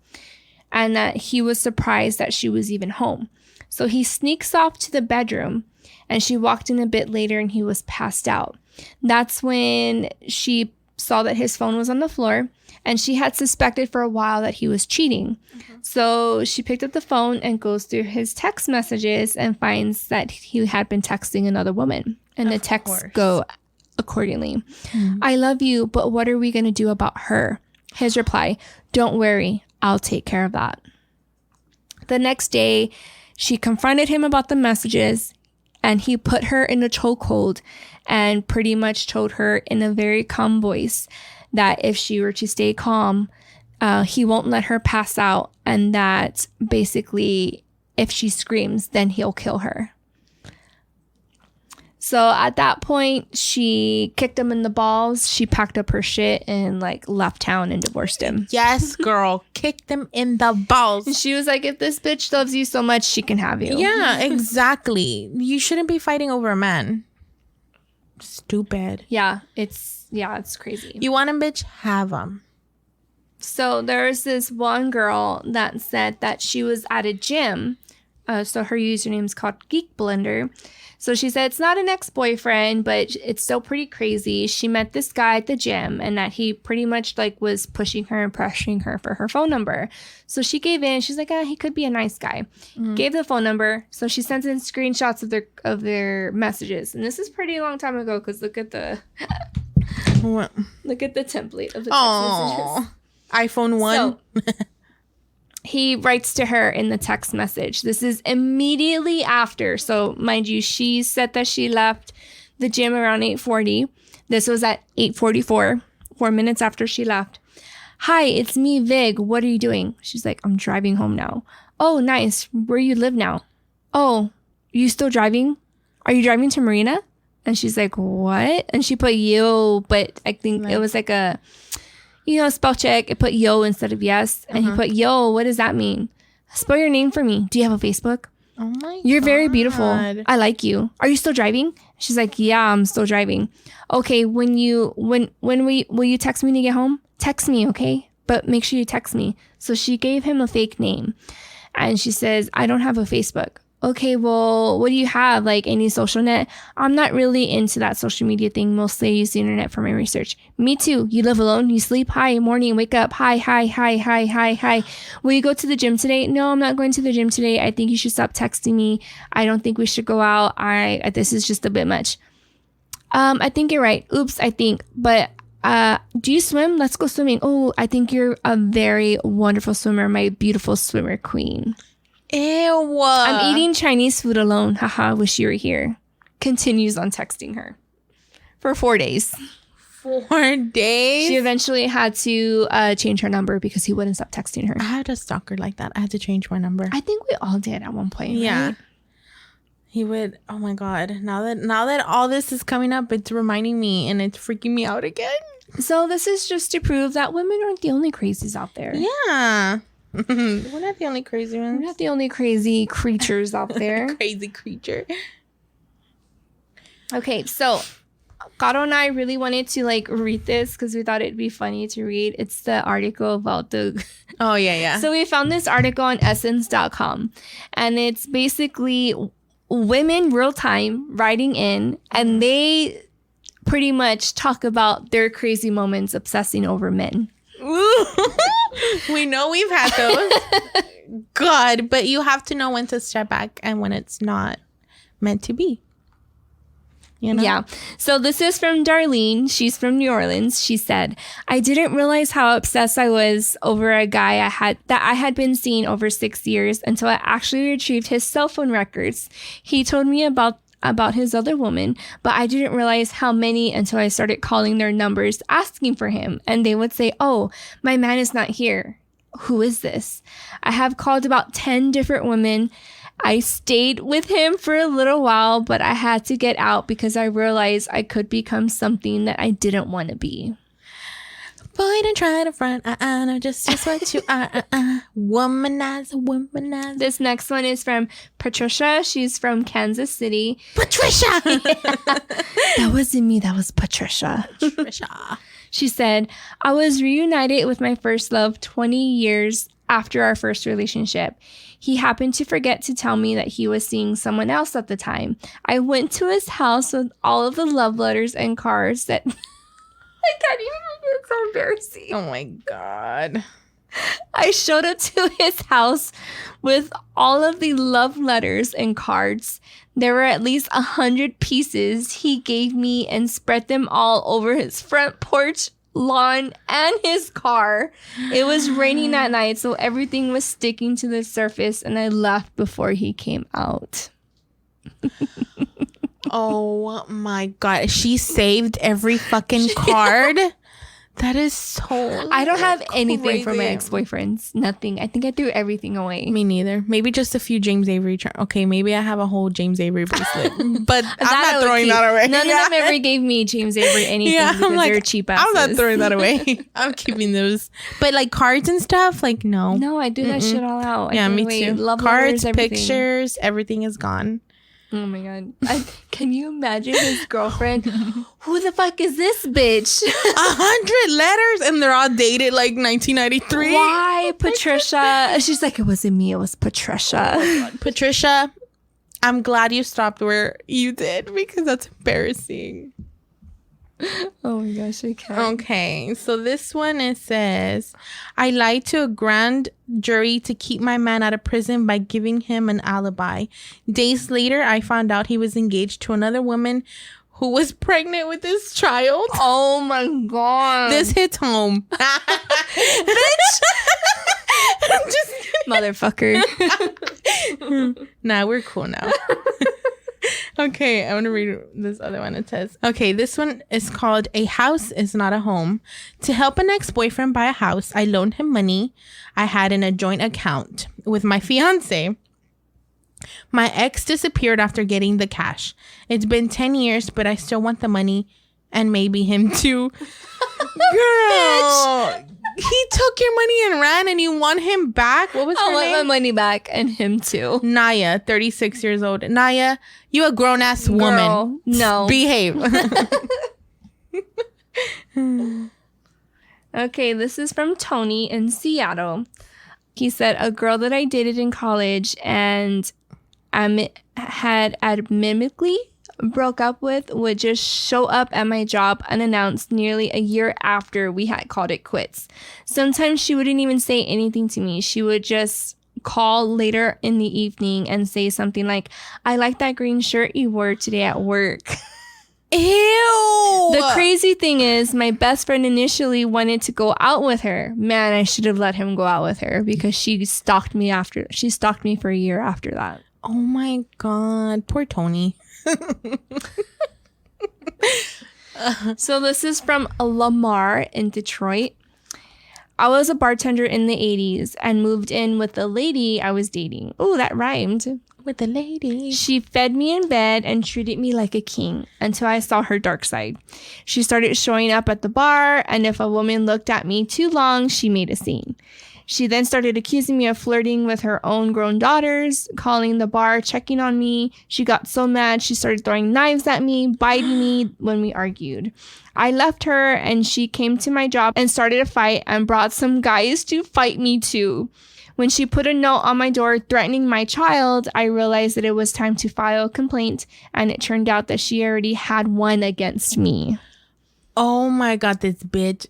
And that he was surprised that she was even home. So he sneaks off to the bedroom and she walked in a bit later and he was passed out. That's when she saw that his phone was on the floor and she had suspected for a while that he was cheating. So she picked up the phone and goes through his text messages and finds that he had been texting another woman. And the texts go accordingly. I love you, but what are we going to do about her? His reply, don't worry. I'll take care of that. the next day, she confronted him about the messages, and he put her in a chokehold and pretty much told her in a very calm voice that if she were to stay calm, he won't let her pass out, and that basically if she screams, then he'll kill her. So at that point, she kicked him in the balls. She packed up her shit and like left town and divorced him. Yes, girl. Kicked him in the balls. And she was like, if this bitch loves you so much, she can have you. Yeah, exactly. You shouldn't be fighting over a man. Stupid. Yeah, it's crazy. You want him, bitch? Have him. So there's this one girl that said that she was at a gym. So her username is called Geek Blender. So she said it's not an ex-boyfriend, but it's still pretty crazy. She met this guy at the gym and that he pretty much like was pushing her and pressuring her for her phone number. So she gave in. She's like, he could be a nice guy. Mm-hmm. Gave the phone number. So she sends in screenshots of their messages. And this is pretty long time ago because look at the look at the template of the text messages. iPhone 1. So, he writes to her in the text message. This is immediately after. So, mind you, she said that she left the gym around 8:40. This was at 8:44, 4 minutes after she left. Hi, it's me, Vig. What are you doing? She's like, I'm driving home now. Oh, nice. Where you live now? Oh, you still driving? Are you driving to Marina? And she's like, what? And she put yo, but I think it was like a... spell check. It put yo instead of yes. And he put yo. What does that mean? Spell your name for me. Do you have a Facebook? Oh my God. You're very beautiful. I like you. Are you still driving? She's like, yeah, I'm still driving. Okay. Will you text me when you get home? Text me. Okay. But make sure you text me. So she gave him a fake name and she says, I don't have a Facebook. Okay, well, what do you have? Like any social net? I'm not really into that social media thing. Mostly I use the internet for my research. Me too. You live alone? You sleep? Hi. Morning. Wake up. Hi. Will you go to the gym today? No, I'm not going to the gym today. I think you should stop texting me. I don't think we should go out. This is just a bit much. I think you're right. Oops, I think. But do you swim? Let's go swimming. Oh, I think you're a very wonderful swimmer. My beautiful swimmer queen. Ew. I'm eating Chinese food alone. Haha, wish you were here. Continues on texting her for 4 days. 4 days? She eventually had to change her number because he wouldn't stop texting her. I had a stalker like that. I had to change my number. I think we all did at one point. Yeah. Right? He would. Oh my God. Now that all this is coming up, it's reminding me and it's freaking me out again. So this is just to prove that women aren't the only crazies out there. Yeah. We're not the only crazy ones. We're not the only crazy creatures out there. Crazy creature. Okay, so Caro and I really wanted to read this because we thought it'd be funny to read. It's the article about the... Oh, yeah. So we found this article on essence.com and it's basically women real time writing in and they pretty much talk about their crazy moments obsessing over men. We know we've had those. God, but you have to know when to step back and when it's not meant to be. You know? Yeah. So this is from Darlene. She's from New Orleans. She said, I didn't realize how obsessed I was over a guy I had been seeing over 6 years until I actually retrieved his cell phone records. He told me about his other woman, but I didn't realize how many until I started calling their numbers asking for him. And they would say, oh, my man is not here. Who is this? I have called about 10 different women. I stayed with him for a little while, but I had to get out because I realized I could become something that I didn't want to be. Boy, don't try to front. I know just what you are. Womanizer. This next one is from Patricia. She's from Kansas City. Patricia! That wasn't me. That was Patricia. She said, I was reunited with my first love 20 years after our first relationship. He happened to forget to tell me that he was seeing someone else at the time. I went to his house with all of the love letters and cards that... I can't even read it. It's so embarrassing. Oh my God. I showed up to his house with all of the love letters and cards. There were at least 100 pieces he gave me and spread them all over his front porch lawn and his car. It was raining that night, so everything was sticking to the surface, and I left before he came out. Oh my God. She saved every fucking card. That is so I don't have anything crazy. from my ex-boyfriends. Nothing. I think I threw everything away. Me neither. Maybe just a few James Avery. Okay, maybe I have a whole James Avery bracelet. But I'm not throwing that away. None of them ever gave me James Avery anything because they're cheap asses. I'm not throwing that away. I'm keeping those. But like cards and stuff, like no. No, I do that shit all out. Yeah, me too. Love cards, letters, pictures, everything is gone. Oh my God. Can you imagine his girlfriend? Who the fuck is this bitch? 100 letters and they're all dated like 1993. Why, Patricia? She's like, it wasn't me, it was Patricia. Oh Patricia, I'm glad you stopped where you did because that's embarrassing. Oh my gosh, I can't. Okay, so this one, it says, I lied to a grand jury to keep my man out of prison by giving him an alibi. Days later, I found out he was engaged to another woman who was pregnant with his child. Oh my God. This hits home. Bitch. I'm just kidding. Motherfucker. Nah, we're cool now. Okay, I want to read this other one. It says, okay, this one is called A House Is Not a Home. To help an ex-boyfriend buy a house, I loaned him money I had in a joint account with my fiance. My ex disappeared after getting the cash. It's been 10 years, but I still want the money and maybe him too. Girl, he took your money and ran and you want him back? What was her name? I want my money back and him too. Naya, 36 years old. Naya, you a grown-ass woman. No. Behave. Okay, this is from Tony in Seattle. He said, a girl that I dated in college and had admittedly broke up with would just show up at my job unannounced nearly a year after we had called it quits. Sometimes she wouldn't even say anything to me. She would just call later in the evening and say something like, I like that green shirt you wore today at work. Ew. The crazy thing is, my best friend initially wanted to go out with her. Man, I should have let him go out with her because she stalked me for a year after that. Oh my God. Poor Tony. So this is from Lamar in Detroit. I was a bartender in the 80s and moved in with the lady I was dating. Oh, that rhymed. With the lady. She fed me in bed and treated me like a king until I saw her dark side. She started showing up at the bar, and if a woman looked at me too long, she made a scene. She then started accusing me of flirting with her own grown daughters, calling the bar, checking on me. She got so mad, she started throwing knives at me, biting me when we argued. I left her and she came to my job and started a fight and brought some guys to fight me too. When she put a note on my door threatening my child, I realized that it was time to file a complaint, and it turned out that she already had one against me. Oh my God, this bitch.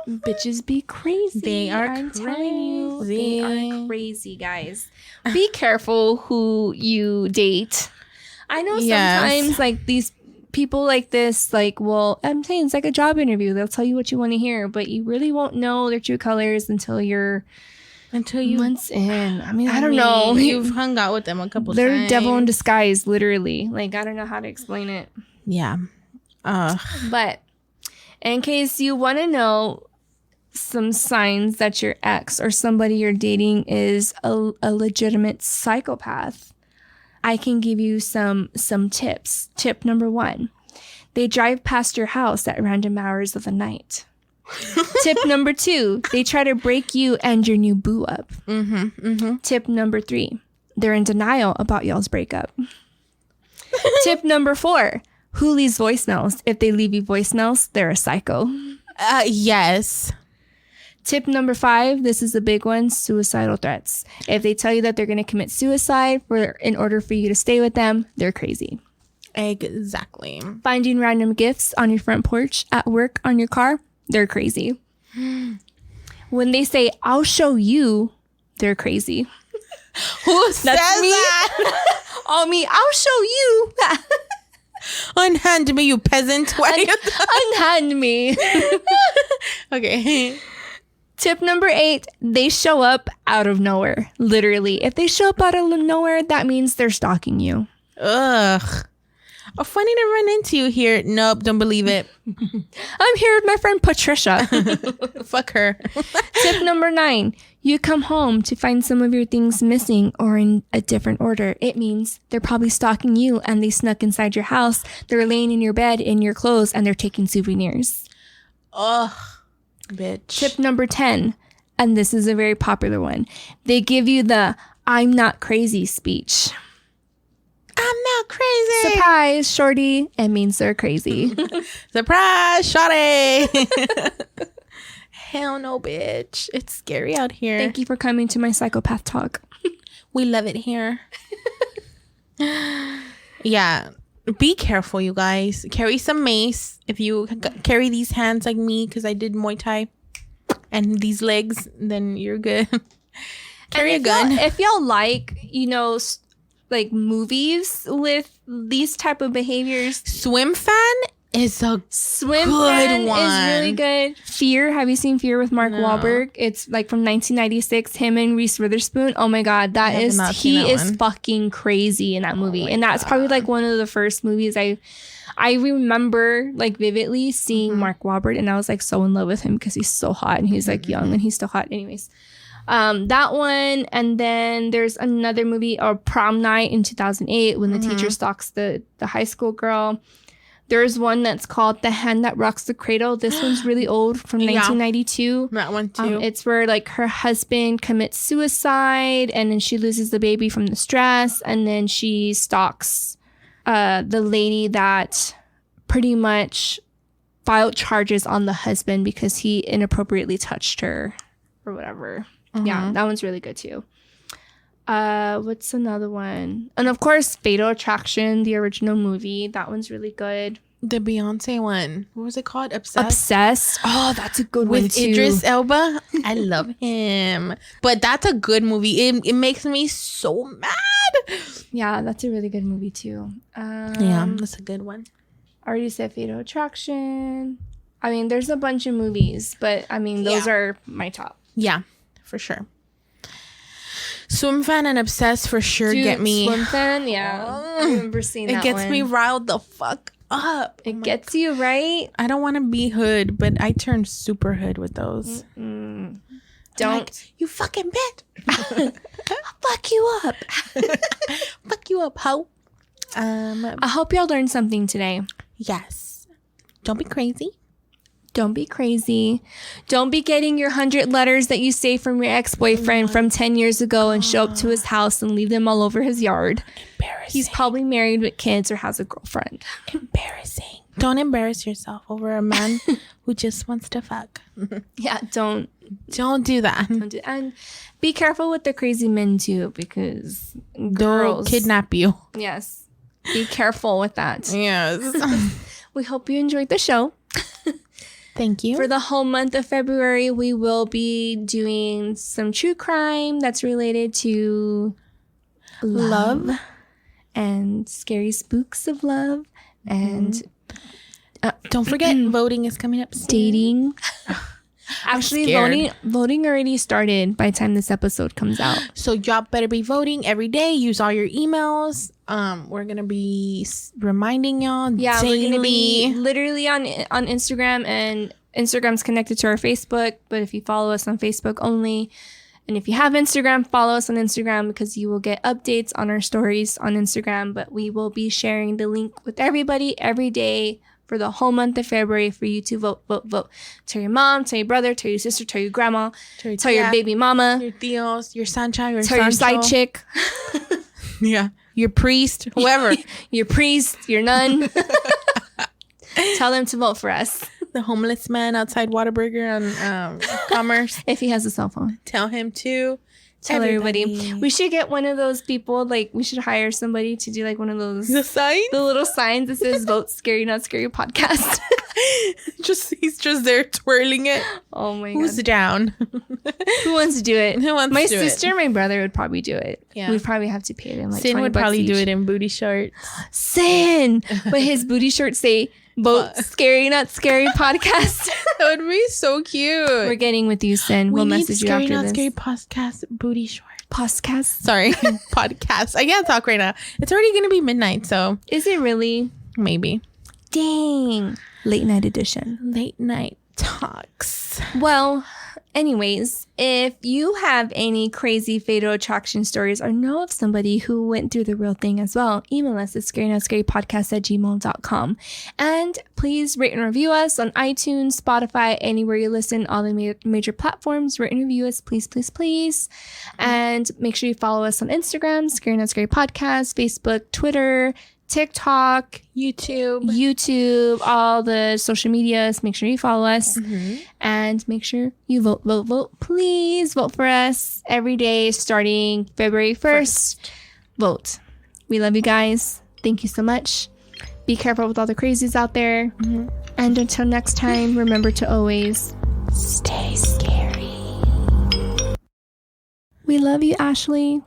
Bitches be crazy. They are I'm crazy. telling you, they are crazy, guys. Be careful who you date. I know sometimes like these people like this, like, well, I'm saying it's like a job interview. They'll tell you what you want to hear, but you really won't know their true colors until you months in. I mean, I don't know. You've hung out with them a couple times. They're the devil in disguise, literally. Like, I don't know how to explain it. Yeah. But in case you want to know some signs that your ex or somebody you're dating is a legitimate psychopath, I can give you some tips. Tip number 1, they drive past your house at random hours of the night. Tip number 2, they try to break you and your new boo up. Tip number 3, they're in denial about y'all's breakup. Tip number 4, who leaves voicemails? If they leave you voicemails, they're a psycho. Yes. Tip number 5, this is a big one, suicidal threats. If they tell you that they're going to commit suicide in order for you to stay with them, they're crazy. Exactly. Finding random gifts on your front porch, at work, on your car, they're crazy. When they say, I'll show you, they're crazy. Who says That's me. that? All me, I'll show you. Unhand me, you peasant. Unhand me. Okay. Tip number 8, they show up out of nowhere. Literally. If they show up out of nowhere, that means they're stalking you. Ugh. Oh, funny to run into you here. Nope, don't believe it. I'm here with my friend Patricia. Fuck her. Tip number 9, you come home to find some of your things missing or in a different order. It means they're probably stalking you and they snuck inside your house. They're laying in your bed in your clothes and they're taking souvenirs. Ugh, bitch. Tip number 10, and this is a very popular one. They give you the "I'm not crazy" speech. I'm not crazy. Surprise, shorty. It means they're crazy. Surprise, shawty. Hell no, bitch. It's scary out here. Thank you for coming to my psychopath talk. We love it here. Yeah. Be careful, you guys. Carry some mace. If you carry these hands like me, because I did Muay Thai, and these legs, then you're good. Carry a gun. If y'all like, like movies with these type of behaviors, Swim Fan is a Swim good Fan one. is really good. Fear. Have you seen Fear with Mark Wahlberg? It's like from 1996. Him and Reese Witherspoon. Oh my God, he is fucking crazy in that movie, and that's probably like one of the first movies I remember like vividly seeing Mark Wahlberg, and I was like so in love with him because he's so hot and he's like young and he's still hot. Anyways. That one, and then there's another movie, Prom Night in 2008, when the teacher stalks the high school girl. There's one that's called The Hand That Rocks the Cradle. This one's really old, from 1992. That one too. It's where like her husband commits suicide, and then she loses the baby from the stress, and then she stalks the lady that pretty much filed charges on the husband because he inappropriately touched her or whatever. Yeah, that one's really good too. What's another one? And of course, Fatal Attraction, the original movie. That one's really good. The Beyonce one. What was it called? Obsessed. Oh, that's a good one too. With Idris Elba. I love him. But that's a good movie. It makes me so mad. Yeah, that's a really good movie too. Yeah, that's a good one. I already said Fatal Attraction. I mean, there's a bunch of movies, but I mean, those are my top. Yeah. For sure. Swim Fan and Obsessed for sure. Dude, get me. Swim Fan, yeah. I remember seeing that one. It gets me riled the fuck up. It gets you, right? I don't want to be hood, but I turn super hood with those. Don't. Like, you fucking bitch. I'll fuck you up. Fuck you up, hoe. I hope y'all learned something today. Yes. Don't be crazy. Don't be crazy. Don't be getting your 100 letters that you saved from your ex-boyfriend from 10 years ago and show up to his house and leave them all over his yard. Embarrassing. He's probably married with kids or has a girlfriend. Embarrassing. Don't embarrass yourself over a man who just wants to fuck. Yeah, don't do that. And be careful with the crazy men too, because girls they'll kidnap you. Yes. Be careful with that. Yes. We hope you enjoyed the show. Thank you. For the whole month of February, we will be doing some true crime that's related to love and scary spooks of love. And don't forget, voting is coming up soon. Dating. Actually, voting already started by the time this episode comes out. So y'all better be voting every day. Use all your emails. We're gonna be reminding y'all. Yeah, daily. we're gonna be literally on Instagram, and Instagram's connected to our Facebook. But if you follow us on Facebook only, and if you have Instagram, follow us on Instagram because you will get updates on our stories on Instagram. But we will be sharing the link with everybody every day for the whole month of February for you to vote. Tell your mom, tell your brother, tell your sister, tell your grandma, tell your baby mama, your tios, your sancha, your tell your side chick. Yeah. Your priest, whoever. Your priest, your nun. Tell them to vote for us. The homeless man outside Whataburger on Commerce. If he has a cell phone. Tell him to. tell everybody. We should get one of those people, like, we should hire somebody to do, like, one of those. The sign? The little signs that says, vote Scary Not Scary podcast. He's just there twirling it. Oh, my God. Who's down? Who wants to do it? Who wants my to do sister it? and my brother would probably do it. Yeah. We'd probably have to pay them, like, Sin $20 would probably each. do it in booty shorts. Sin! But his booty shorts say, vote Scary Not Scary podcast. That would be so cute. We're getting with you, Sin. We'll message you after this. Scary podcast booty shorts. Podcast? Sorry. Podcast. I can't talk right now. It's already going to be midnight, so. Is it really? Maybe. Dang. Late night edition. Late night talks. Well, anyways, if you have any crazy fatal attraction stories or know of somebody who went through the real thing as well, email us at scarynotScaryPodcast@gmail.com. And please rate and review us on iTunes, Spotify, anywhere you listen, all the major platforms. Rate and review us, please, please, please. And make sure you follow us on Instagram, Scary Not Scary Podcast, Facebook, Twitter, TikTok, YouTube, all the social medias. Make sure you follow us and make sure you vote. Please vote for us every day starting February 1st. Vote. We love you guys. Thank you so much. Be careful with all the crazies out there. And until next time, remember to always stay scary. We love you, Ashley.